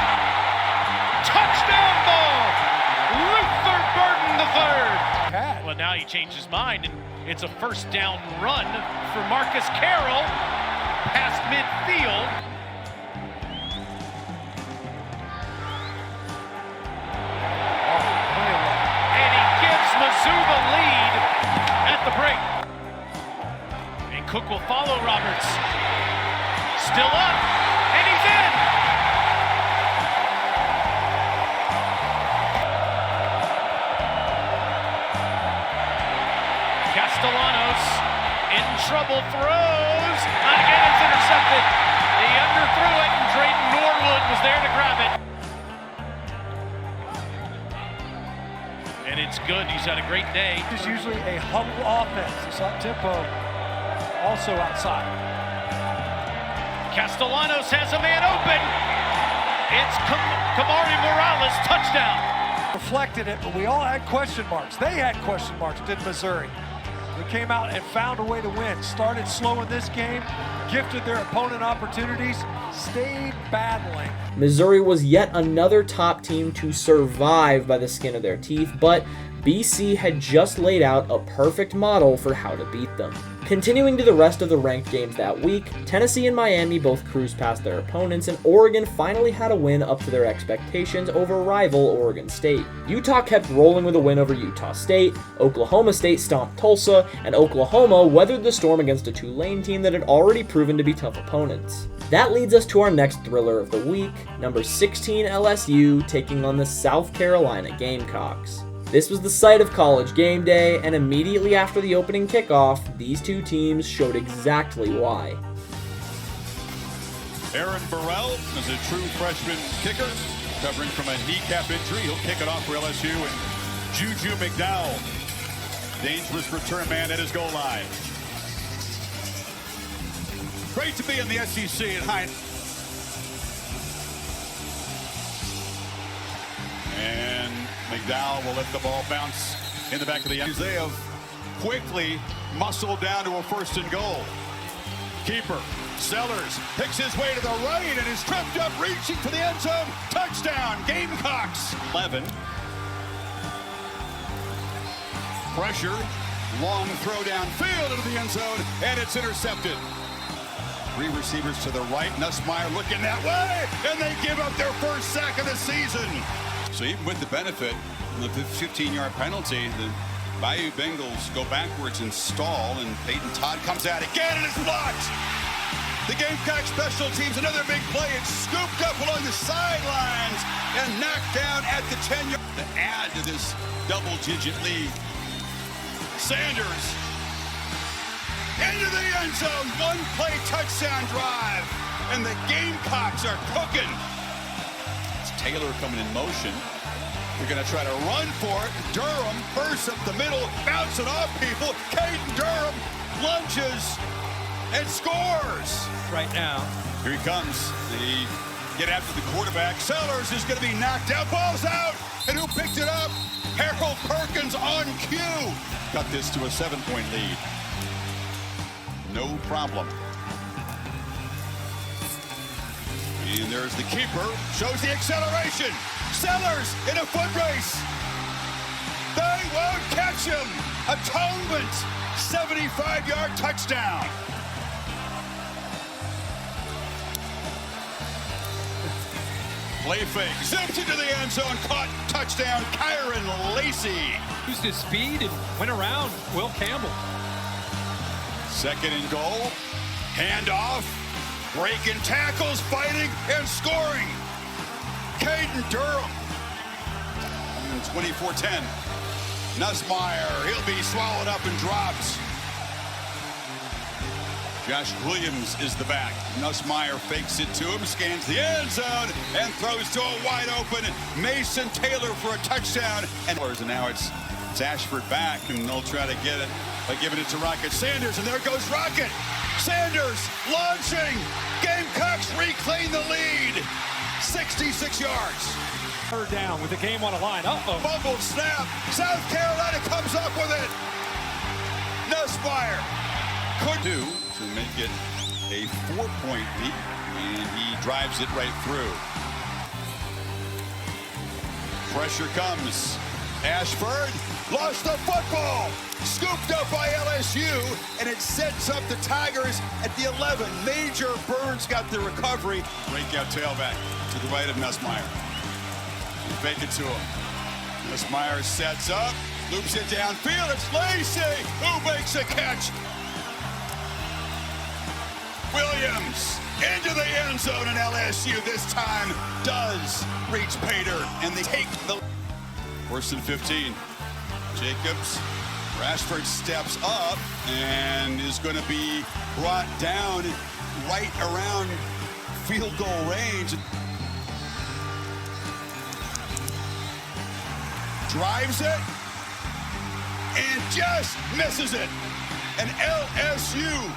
Touchdown ball. Luther Burden III. Well, now he changed his mind, and it's a first down run for Marcus Carroll past midfield. And he gives Mizzou the lead at the break. And Cook will follow Roberts. Still up, and he's in. Castellanos in trouble, throws, and again it's intercepted. He underthrew it, and Drayton Norwood was there to grab it. And it's good, he's had a great day.
It's usually a humble offense. It's on tempo, also outside.
Castellanos has a man open. It's Kamari Morales, touchdown.
Reflected it, but we all had question marks. They had question marks, did Missouri. They came out and found a way to win. Started slow in this game, gifted their opponent opportunities, stayed battling.
Missouri was yet another top team to survive by the skin of their teeth, but BC had just laid out a perfect model for how to beat them. Continuing to the rest of the ranked games that week, Tennessee and Miami both cruised past their opponents, and Oregon finally had a win up to their expectations over rival Oregon State. Utah kept rolling with a win over Utah State, Oklahoma State stomped Tulsa, and Oklahoma weathered the storm against a Tulane team that had already proven to be tough opponents. That leads us to our next thriller of the week, number 16 LSU taking on the South Carolina Gamecocks. This was the site of College Game Day, and immediately after the opening kickoff, these two teams showed exactly why.
Aaron Burrell is a true freshman kicker, recovering from a kneecap injury. He'll kick it off for LSU, and Juju McDowell, dangerous return man at his goal line. Great to be in the SEC at Heinz. And McDowell will let the ball bounce in the back of the end. They have quickly muscled down to a 1st and goal. Keeper Sellers picks his way to the right and is tripped up, reaching for the end zone. Touchdown, Gamecocks. 11. Pressure, long throw downfield into the end zone, and it's intercepted. 3 receivers to the right. Nussmeier looking that way, and they give up their first sack of the season. So even with the benefit of the 15-yard penalty, the Bayou Bengals go backwards and stall, and Peyton Todd comes out again and is blocked. The Gamecock special teams, another big play. It's scooped up along the sidelines and knocked down at the 10-yard. To add to this double-digit lead. Sanders into the end zone. One-play touchdown drive, and the Gamecocks are cooking. It's Taylor coming in motion. They're going to try to run for it. Durham bursts up the middle, bouncing off people. Caden Durham lunges and scores.
Right now.
Here he comes. They get after the quarterback. Sellers is going to be knocked out. Ball's out. And who picked it up? Harold Perkins on cue. Cut this to a 7-point lead. No problem. And there's the keeper. Shows the acceleration. Sellers in a foot race. They won't catch him. Atonement. 75-yard touchdown. Play fake, zipped into the end zone, caught, touchdown, Kyron Lacey.
Used his speed and went around Will Campbell.
Second and goal, handoff, breaking tackles, fighting, and scoring. Caden Durham. 24-10. Nussmeier, he'll be swallowed up and dropped. Josh Williams is the back. Nussmeier fakes it to him, scans the end zone, and throws to a wide open Mason Taylor for a touchdown. And now it's Ashford back, and they'll try to get it by giving it to Rocket Sanders, and there goes Rocket. Sanders launching. Gamecocks reclaim the lead. 66 yards.
Third down with the game on the line.
Fumbled snap. South Carolina comes up with it. Nussmeier could do to make it a 4-point lead, and he drives it right through. Pressure comes. Ashford lost the football. Scooped up by LSU, and it sets up the Tigers at the 11. Major Burns got the recovery. Breakout tailback to the right of Nussmeier. Fake it to him. Nussmeier sets up, loops it downfield. It's Lacey who makes a catch. Williams into the end zone, and LSU this time does reach Pater, and they take the first and 15. Jacobs, Rashford steps up and is going to be brought down right around field goal range. Drives it and just misses it. And LSU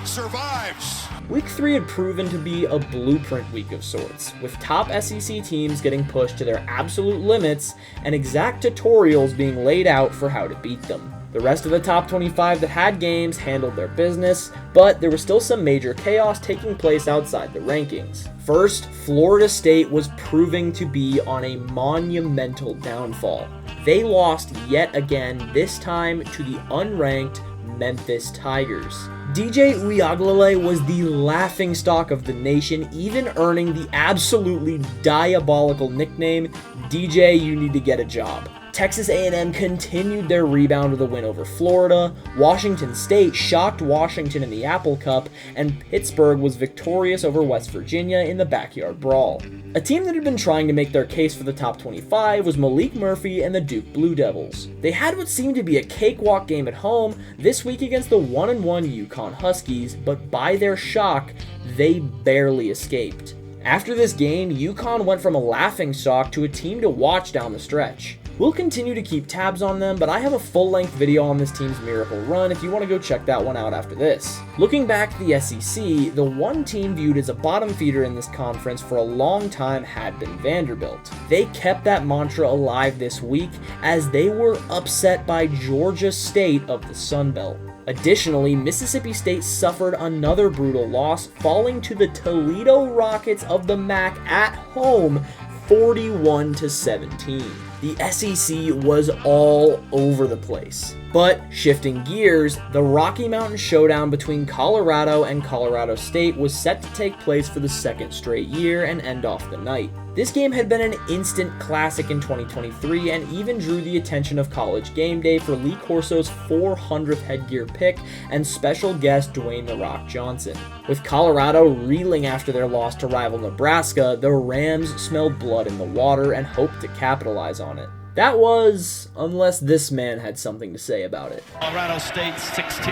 survives.
Week 3 had proven to be a blueprint week of sorts, with top SEC teams getting pushed to their absolute limits and exact tutorials being laid out for how to beat them. The rest of the top 25 that had games handled their business, but there was still some major chaos taking place outside the rankings. First, Florida State was proving to be on a monumental downfall. They lost yet again, this time to the unranked Memphis Tigers. DJ Uiagalelei was the laughingstock of the nation, even earning the absolutely diabolical nickname, DJ, you need to get a job. Texas A&M continued their rebound with a win over Florida, Washington State shocked Washington in the Apple Cup, and Pittsburgh was victorious over West Virginia in the backyard brawl. A team that had been trying to make their case for the top 25 was Malik Murphy and the Duke Blue Devils. They had what seemed to be a cakewalk game at home this week against the 1-1 UConn Huskies, but by their shock, they barely escaped. After this game, UConn went from a laughingstock to a team to watch down the stretch. We'll continue to keep tabs on them, but I have a full-length video on this team's miracle run if you want to go check that one out after this. Looking back at the SEC, the one team viewed as a bottom feeder in this conference for a long time had been Vanderbilt. They kept that mantra alive this week as they were upset by Georgia State of the Sun Belt. Additionally, Mississippi State suffered another brutal loss, falling to the Toledo Rockets of the MAC at home 41-17. the SEC was all over the place. But shifting gears, the Rocky Mountain Showdown between Colorado and Colorado State was set to take place for the second straight year and end off the night. This game had been an instant classic in 2023 and even drew the attention of College Game Day for Lee Corso's 400th headgear pick and special guest Dwayne "The Rock" Johnson. With Colorado reeling after their loss to rival Nebraska, the Rams smelled blood in the water and hoped to capitalize on it. That was, unless this man had something to say about it.
Colorado State 16.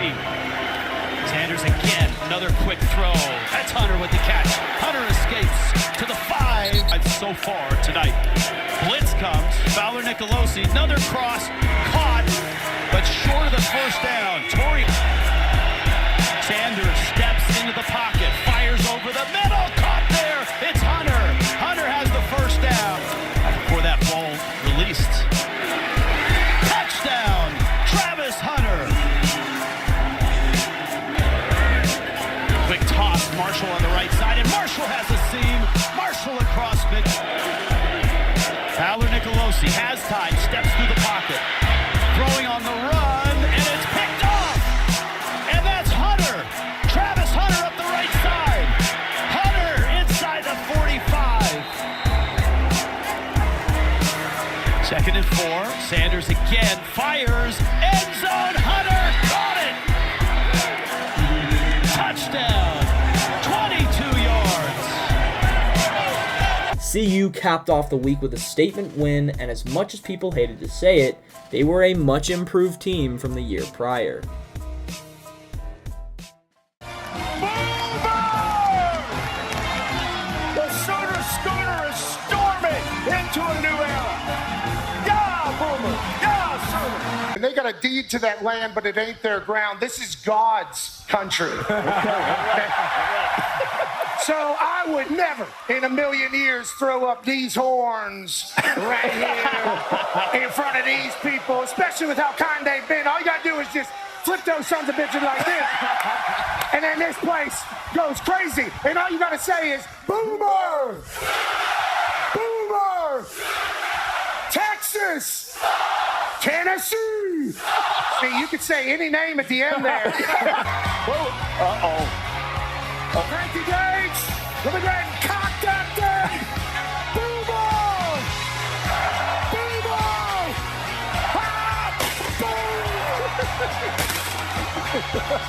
Sanders again, another quick throw. That's Hunter with the catch. Hunter escapes to the 5. So far tonight. Blitz comes. Fowler Nicolosi, another cross, caught, but short of the first down. Torrey Sanders steps into the pocket, fires over the middle, caught there. It's Hunter. Hunter has the first down. Before that ball released. Touchdown, Travis Hunter. Quick toss, Marshall on the right side, and Marshall has a seam. Marshall across mid. Fowler Nicolosi has time, steps through the pocket. Throwing on the run, and it's picked off. And that's Hunter. Travis Hunter up the right side. Hunter inside the 45. Second and 4. Sanders again fires. End zone. Hunter got it. Touchdown. 22 yards.
CU capped off the week with a statement win, and as much as people hated to say it, they were a much improved team from the year prior.
The Sooner Schooner is storming into a new era. Yeah, Boomer. Yeah, Sooner.
And they got a deed to that land, but it ain't their ground. This is God's country. So I would never in a million years throw up these horns right here in front of these people, especially with how kind they've been. All you gotta do is just flip those sons of bitches like this, and then this place goes crazy. And all you gotta say is, Boomer! Boomer! Texas! Tennessee! See, you could say any name at the end there. Frankie Gates! Let me go ahead and cock that thing! Boomer!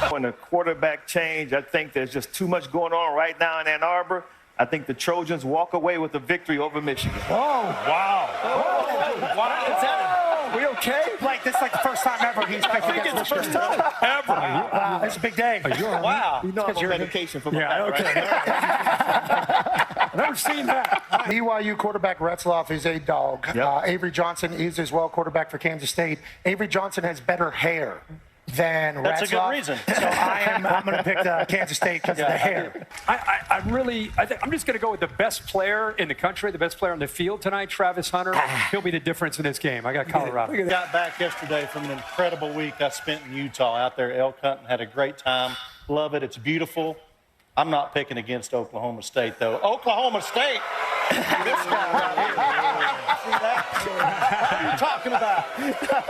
Boomer!
When the quarterback change, I think there's just too much going on right now in Ann Arbor. I think the Trojans walk away with a victory over Michigan.
Oh, wow.
Oh, wow. Is that we okay?
Like, this is like the first time ever he's picked against
it's the
Michigan.
first time ever.
It's a big day.
Wow. You know I'm on medication for my back, right?
I've never seen that. BYU quarterback Retzloff is a dog.
Yep.
Avery Johnson is as well quarterback for Kansas State. Avery Johnson has better hair than Retzloff.
That's a good reason.
So I'm going to pick Kansas State because of the hair.
I'm just going to go with the best player in the country, the best player on the field tonight, Travis Hunter. He'll be the difference in this game. I got Colorado.
I got back yesterday from an incredible week I spent in Utah out there elk hunting. Had a great time. Love it. It's beautiful. I'm not picking against Oklahoma State, though. Oklahoma State. This guy right here. See that? What are you talking about?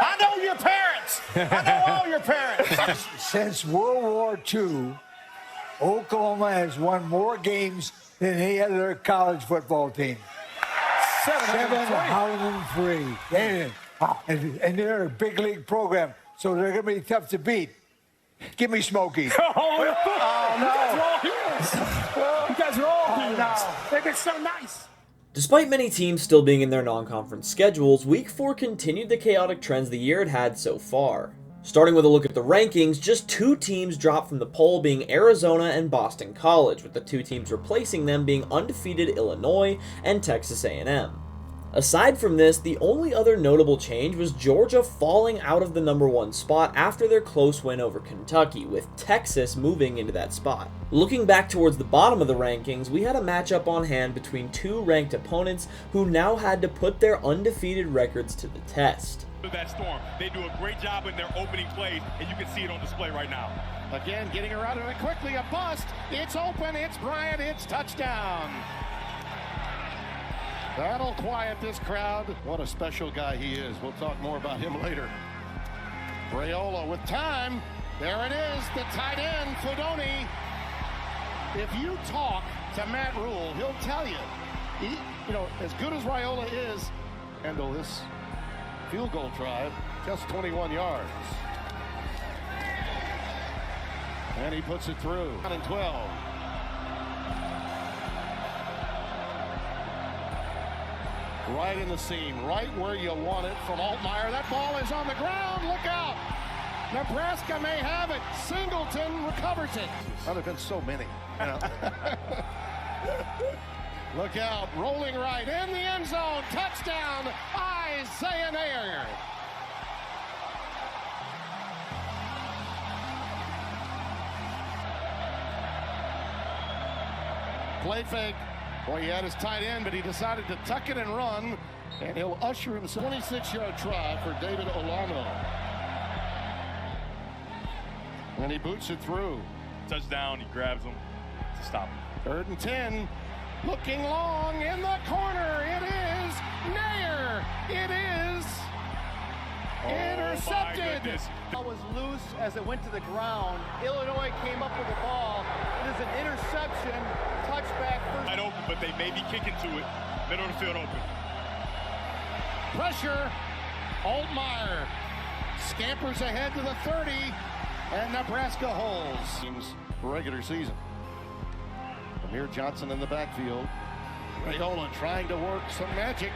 I know your parents. I know all your parents.
Since World War II, Oklahoma has won more games than any other college football team. 703. And they're a big league program, so they're going to be tough to beat. Give me Smokey.
Oh, no. You guys are all heroes. No. They've been so nice.
Despite many teams still being in their non-conference schedules, Week 4 continued the chaotic trends the year had had so far. Starting with a look at the rankings, just 2 teams dropped from the poll, being Arizona and Boston College, with the 2 teams replacing them being undefeated Illinois and Texas A&M. Aside from this, the only other notable change was Georgia falling out of the #1 spot after their close win over Kentucky, with Texas moving into that spot. Looking back towards the bottom of the rankings, we had a matchup on hand between 2 ranked opponents who now had to put their undefeated records to the test.
That storm. They do a great job in their opening plays, and you can see it on display right now.
Again, getting around it quickly, a bust. It's open, it's Bryant, it's touchdown.
That'll quiet this crowd. What a special guy he is. We'll talk more about him later. Raiola with time. There it is, the tight end, Fodoni. If you talk to Matt Rule, he'll tell you, as good as Raiola is, handle this field goal drive, just 21 yards. And he puts it through. 9 and 12. Right in the seam, right where you want it from Altmaier. That ball is on the ground. Look out. Nebraska may have it. Singleton recovers it. Well, there have been so many. Look out. Rolling right in the end zone. Touchdown. Isaiah Nair. Play fake. Boy, he had his tight end, but he decided to tuck it and run, and he'll usher himself. 26-yard try for David Olano. And he boots it through.
Touchdown, he grabs him to stop him.
3rd and 10. Looking long in the corner. It is Nair. It is intercepted.
The ball was loose as it went to the ground. Illinois came up with the ball. It is an interception. Touchback.
Wide open, but they may be kicking to it. Middle of the field open.
Pressure. Altmaier scampers ahead to the 30, and Nebraska holds. Teams regular season. Amir Johnson in the backfield. Raiola trying to work some magic.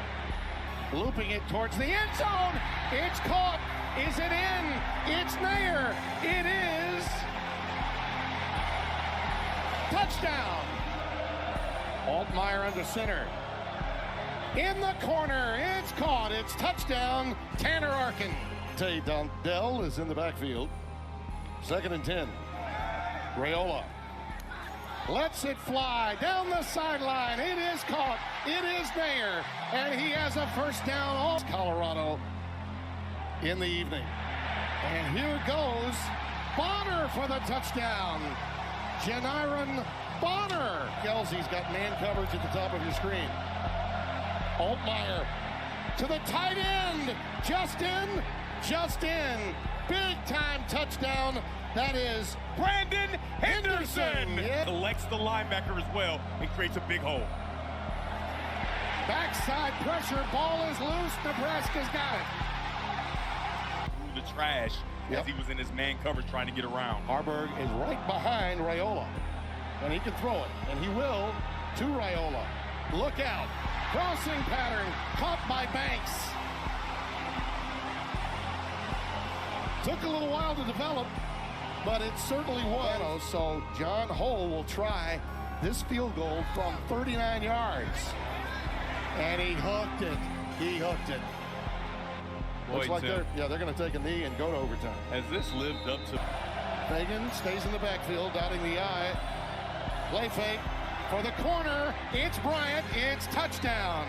Looping it towards the end zone. It's caught. Is it in? It's Nair. It is. Touchdown. Altmaier under center. In the corner. It's caught. It's touchdown. Tanner Arkin. Tay Dell is in the backfield. 2nd and 10. Raiola lets it fly down the sideline. It is caught. It is Nair. And he has a first down. All Colorado in the evening. And here goes Bonner for the touchdown. Janiron Bonner. Kelsey's got man coverage at the top of your screen. Altmaier to the tight end. Justin. Big time touchdown. That is
Brandon Henderson
Yeah.
collects the linebacker as well and creates a big hole.
Backside pressure. Ball is loose. Nebraska's got it.
Through the trash as he was in his man coverage trying to get around.
Harburg is right behind Raiola. And he can throw it. And he will to Raiola. Look out. Crossing pattern. Caught by Banks. Took a little while to develop, but it certainly was. So John Hull will try this field goal from 39 yards. And he hooked it. Looks like they're going to take a knee and go to overtime.
Has this lived up to...
Fagan stays in the backfield, dotting the I. Play fake for the corner. It's Bryant. It's touchdown.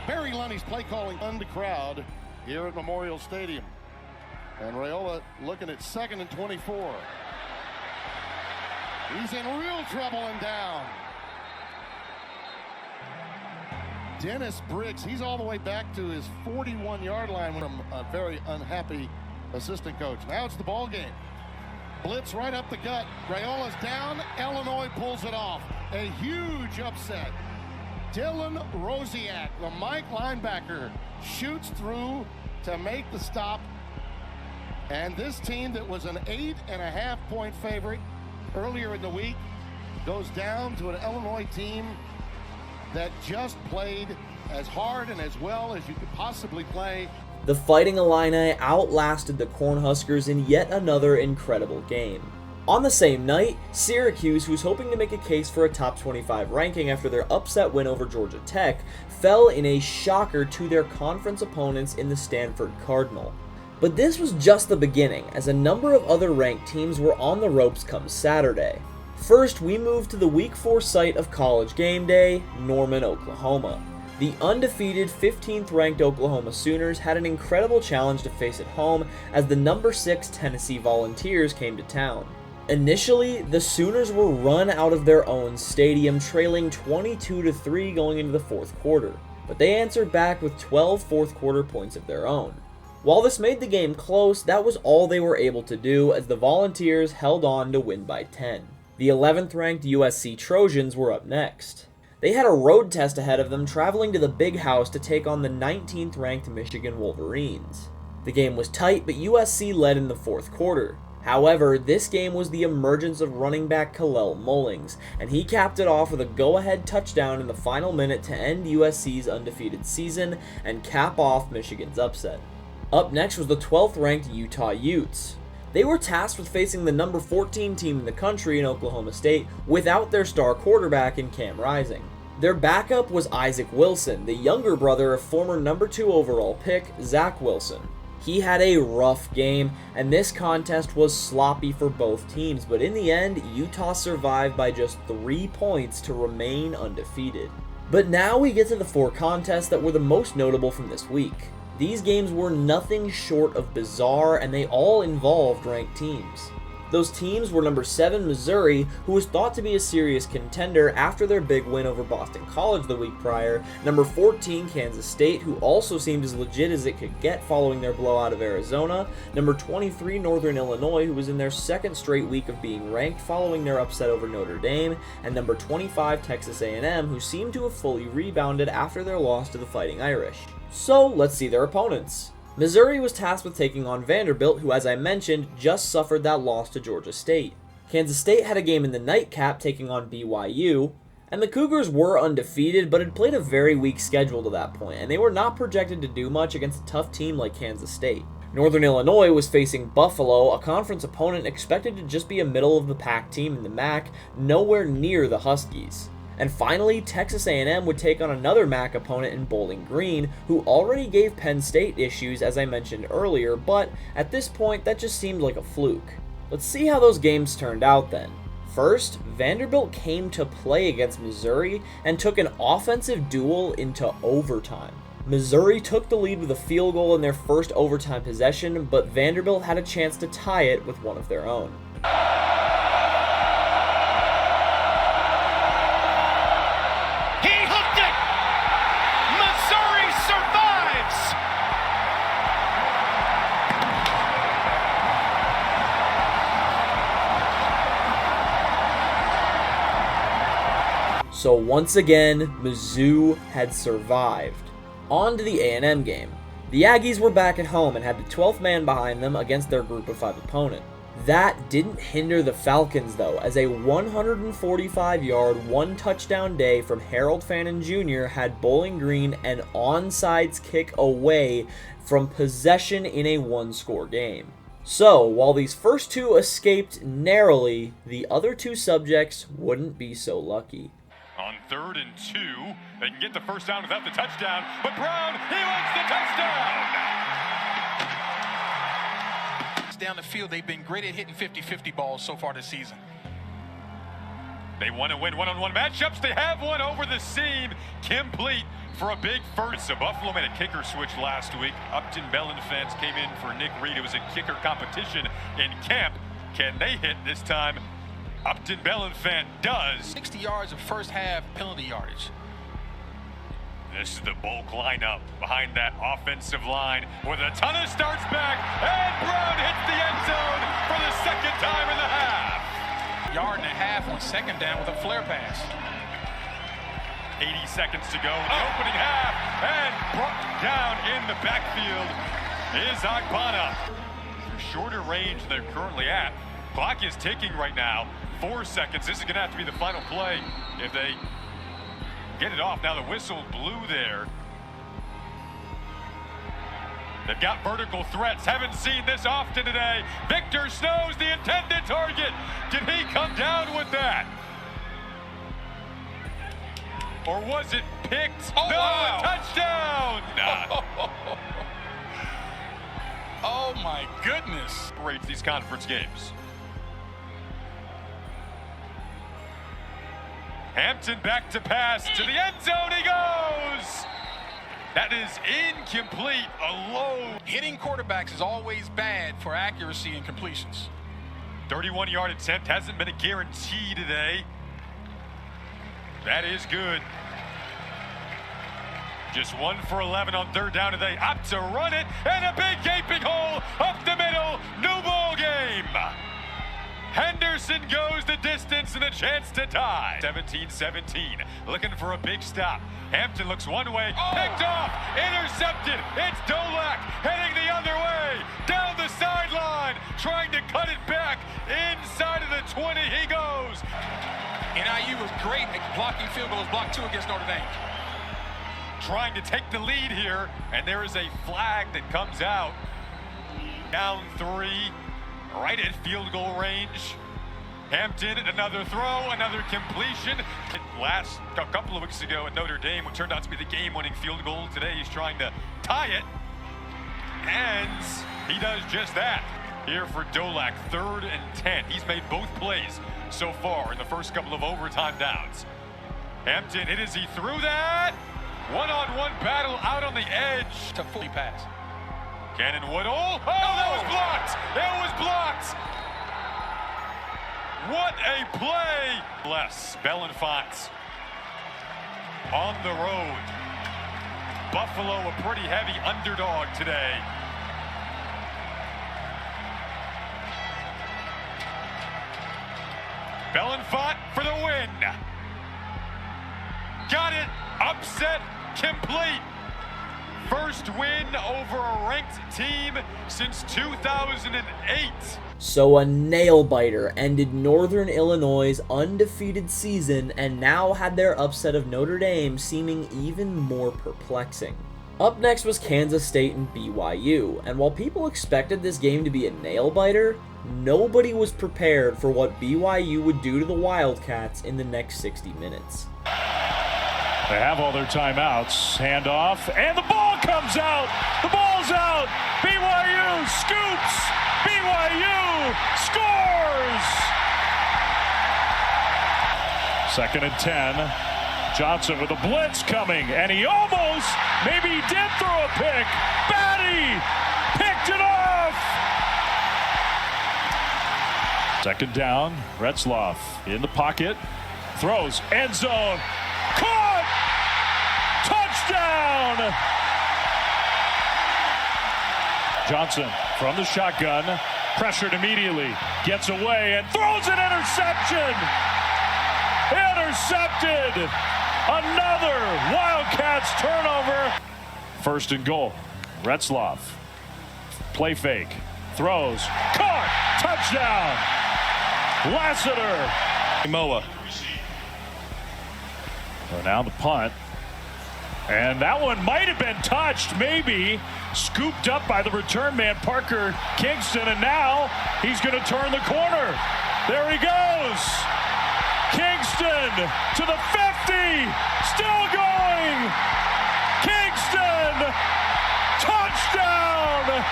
Barry Lunny's play calling on the crowd here at Memorial Stadium. And Raiola looking at 2nd and 24. He's in real trouble and down. Dennis Briggs, he's all the way back to his 41-yard line from a very unhappy assistant coach. Now it's the ball game. Blitz right up the gut. Raiola's down. Illinois pulls it off. A huge upset. Dylan Rosiak, the Mike linebacker, shoots through to make the stop. And this team that was an 8.5-point favorite earlier in the week goes down to an Illinois team that just played as hard and as well as you could possibly play.
The Fighting Illini outlasted the Cornhuskers in yet another incredible game. On the same night, Syracuse, who was hoping to make a case for a top 25 ranking after their upset win over Georgia Tech, fell in a shocker to their conference opponents in the Stanford Cardinal. But this was just the beginning, as a number of other ranked teams were on the ropes come Saturday. First, we moved to the Week 4 site of College Game Day, Norman, Oklahoma. The undefeated 15th ranked Oklahoma Sooners had an incredible challenge to face at home as the number 6 Tennessee Volunteers came to town. Initially, the Sooners were run out of their own stadium, trailing 22-3 going into the fourth quarter, but they answered back with 12 fourth quarter points of their own. While this made the game close, that was all they were able to do as the Volunteers held on to win by 10. The 11th ranked USC Trojans were up next. They had a road test ahead of them, traveling to the Big House to take on the 19th ranked Michigan Wolverines. The game was tight, but USC led in the fourth quarter. However, this game was the emergence of running back Kalel Mullings, and he capped it off with a go-ahead touchdown in the final minute to end USC's undefeated season and cap off Michigan's upset. Up next was the 12th ranked Utah Utes. They were tasked with facing the number 14 team in the country in Oklahoma State without their star quarterback in Cam Rising. Their backup was Isaac Wilson, the younger brother of former number 2 overall pick Zach Wilson. He had a rough game, and this contest was sloppy for both teams, but in the end, Utah survived by just 3 points to remain undefeated. But now we get to the 4 contests that were the most notable from this week. These games were nothing short of bizarre, and they all involved ranked teams. Those teams were number 7 Missouri, who was thought to be a serious contender after their big win over Boston College the week prior, number 14 Kansas State, who also seemed as legit as it could get following their blowout of Arizona, number 23 Northern Illinois, who was in their second straight week of being ranked following their upset over Notre Dame, and number 25 Texas A&M, who seemed to have fully rebounded after their loss to the Fighting Irish. So let's see their opponents. Missouri was tasked with taking on Vanderbilt, who, as I mentioned, just suffered that loss to Georgia State. Kansas State had a game in the nightcap taking on BYU, and the Cougars were undefeated but had played a very weak schedule to that point, and they were not projected to do much against a tough team like Kansas State. Northern Illinois was facing Buffalo, a conference opponent expected to just be a middle-of-the-pack team in the MAC, nowhere near the Huskies. And finally, Texas A&M would take on another MAC opponent in Bowling Green, who already gave Penn State issues, as I mentioned earlier, but at this point, that just seemed like a fluke. Let's see how those games turned out then. First, Vanderbilt came to play against Missouri and took an offensive duel into overtime. Missouri took the lead with a field goal in their first overtime possession, but Vanderbilt had a chance to tie it with one of their own. So once again, Mizzou had survived. On to the A&M game. The Aggies were back at home and had the 12th man behind them against their group of 5 opponent. That didn't hinder the Falcons though, as a 145-yard, 1-touchdown day from Harold Fannin Jr. had Bowling Green an onside kick away from possession in a 1-score game. So, while these first 2 escaped narrowly, the other 2 subjects wouldn't be so lucky.
On 3rd and 2, they can get the first down without the touchdown, but Brown, he wants the touchdown!
Down the field, they've been great at hitting 50-50 balls so far this season.
They want to win one-on-one matchups. They have one over the seam, complete for a big first. So Buffalo made a kicker switch last week. Upton Bellin fans came in for Nick Reed. It was a kicker competition in camp. Can they hit this time? Upton Bellinfant does.
60 yards of first half penalty yardage.
This is the bulk lineup behind that offensive line with a ton of starts back, and Brown hits the end zone for the second time in the half.
1.5 yards on second down with a flare pass.
80 seconds to go in the opening half, and brought down in the backfield is Agbana. For shorter range than they're currently at. Clock is ticking right now. 4 seconds. This is going to have to be the final play if they get it off. Now the whistle blew there. They've got vertical threats. Haven't seen this often today. Victor Snow's the intended target. Can he come down with that? Or was it picked?
Oh,
no,
wow.
Touchdown! Nah.
Oh my goodness.
Rates these conference games. Hampton back to pass to the end zone, he goes! That is incomplete, a low.
Hitting quarterbacks is always bad for accuracy and completions.
31-yard attempt hasn't been a guarantee today. That is good. Just 1 for 11 on third down today. Opt to run it, and a big gaping hole up the middle. New ball game. Henderson goes the distance and a chance to tie. 17-17, looking for a big stop. Hampton looks one way, picked off, intercepted. It's Dolak heading the other way, down the sideline, trying to cut it back. Inside of the 20 he goes.
NIU was great at blocking field goals, blocked 2 against Notre Dame.
Trying to take the lead here, and there is a flag that comes out. Down 3, right at field goal range. Hampton, another throw, another completion. Last a couple of weeks ago at Notre Dame, what turned out to be the game-winning field goal. Today he's trying to tie it, and he does just that. Here for Dolak, 3rd and 10. He's made both plays so far in the first couple of overtime downs. Hampton, it is he threw that. One-on-one battle out on the edge.
To fully pass.
Cannon Woodall. Oh, that was blocked. It was blocked. What a play. Less. Bellenfant on the road. Buffalo a pretty heavy underdog today. Bellenfant for the win. Got it. Upset complete. First win over a ranked team since 2008.
So a nail-biter ended Northern Illinois' undefeated season and now had their upset of Notre Dame seeming even more perplexing. Up next was Kansas State and BYU, and while people expected this game to be a nail-biter, nobody was prepared for what BYU would do to the Wildcats in the next 60 minutes.
They have all their timeouts. Handoff, and the ball comes out. The ball's out. BYU scoops. BYU scores. 2nd and 10. Johnson with a blitz coming, and he almost, maybe he did throw a pick. Batty picked it off. 2nd down. Retzloff in the pocket. Throws, end zone. Caught! Touchdown! Johnson from the shotgun, pressured immediately, gets away and throws an interception! Intercepted! Another Wildcats turnover. 1st and goal. Retzloff. Play fake. Throws. Caught! Touchdown! Lassiter. Moa. So now the punt. And that one might have been touched, maybe. Scooped up by the return man, Parker Kingston, and now he's going to turn the corner. There he goes. Kingston to the 50. Still going. Kingston. Touchdown.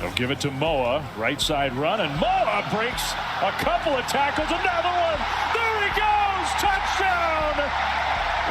They'll give it to Moa, right side run, and Moa breaks a couple of tackles, another one, there he goes, touchdown!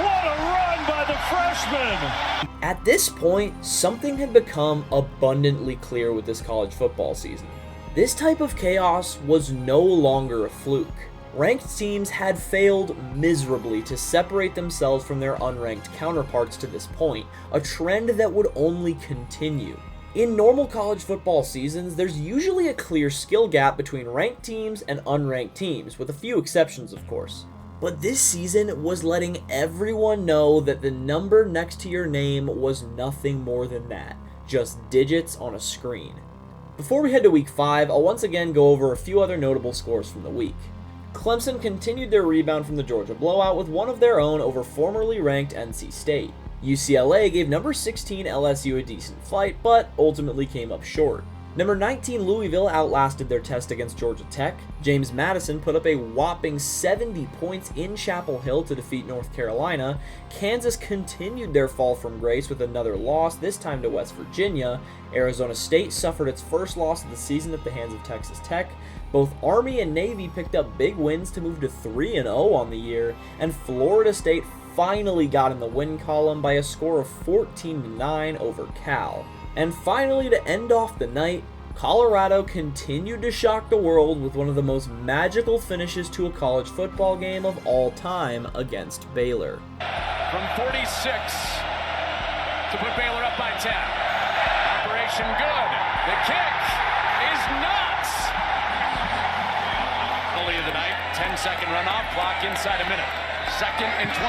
What a run by the freshman!
At this point, something had become abundantly clear with this college football season. This type of chaos was no longer a fluke. Ranked teams had failed miserably to separate themselves from their unranked counterparts to this point, a trend that would only continue. In normal college football seasons, there's usually a clear skill gap between ranked teams and unranked teams, with a few exceptions of course. But this season was letting everyone know that the number next to your name was nothing more than that, just digits on a screen. Before we head to week 5, I'll once again go over a few other notable scores from the week. Clemson continued their rebound from the Georgia blowout with one of their own over formerly ranked NC State. UCLA gave number 16 LSU a decent fight, but ultimately came up short. Number 19 Louisville outlasted their test against Georgia Tech. James Madison put up a whopping 70 points in Chapel Hill to defeat North Carolina. Kansas continued their fall from grace with another loss, this time to West Virginia. Arizona State suffered its first loss of the season at the hands of Texas Tech. Both Army and Navy picked up big wins to move to 3-0 on the year, and Florida State finally got in the win column by a score of 14-9 over Cal. And finally, to end off the night, Colorado continued to shock the world with one of the most magical finishes to a college football game of all time against Baylor.
From 46 to put Baylor up by 10. Operation good. The kick is nuts. Early of the night, 10-second runoff, clock inside a minute. 2nd and 24.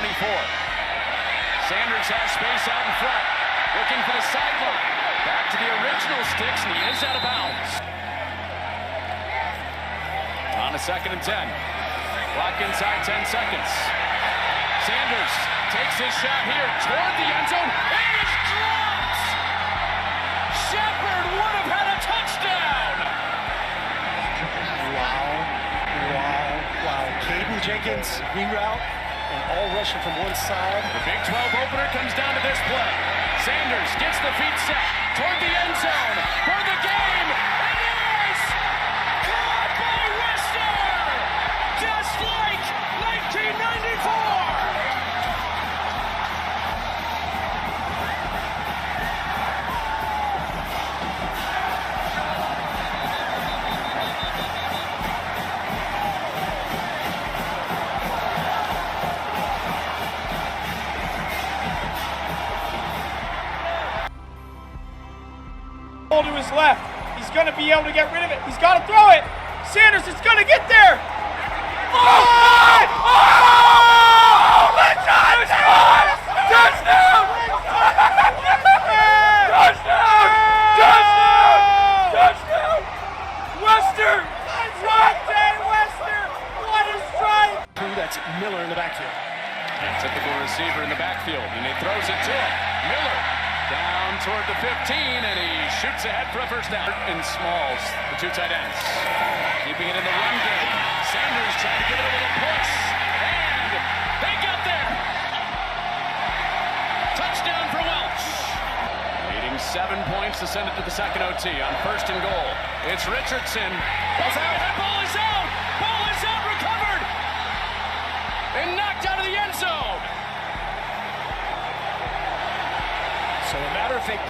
Sanders has space out in front, looking for the sideline. Back to the original sticks, and he is out of bounds. On a 2nd and 10. Clock inside 10 seconds. Sanders takes his shot here toward the end zone. It is dropped! Shepard would have had a touchdown!
Wow. Caden Jenkins reroute and all rushing from one side.
The Big 12 opener comes down to this play. Sanders gets the feet set toward the end zone for the game. It is caught by Wester, just like 1994.
To his left. He's going to be able to get rid of it. He's got to throw it. Sanders is going to get there. Touchdown! Wester! Wester! What a strike!
That's Miller in the backfield. Typical receiver in the backfield, and he throws it to him. Miller down toward the 15, and he shoots ahead for a first down. And Smalls, the two tight ends, keeping it in the run game. Sanders trying to give it a little push, and they got there. Touchdown for Welch. Needing 7 points to send it to the second OT on 1st and goal. It's Richardson. Ball's out. That ball is out. Ball is out. Recovered. And knocked out of the end zone.
So a matter of fact,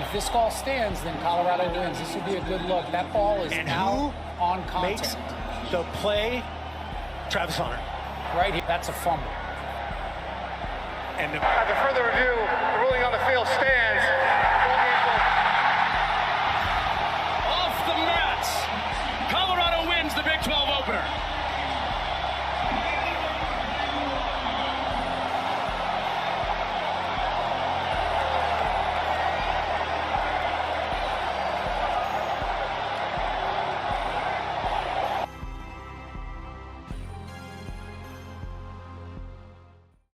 if this call stands, then Colorado wins. This would be a good look. That ball is now on contact.
Makes the play? Travis Hunter.
Right here. That's a fumble.
And
after further review, the ruling on the field stands.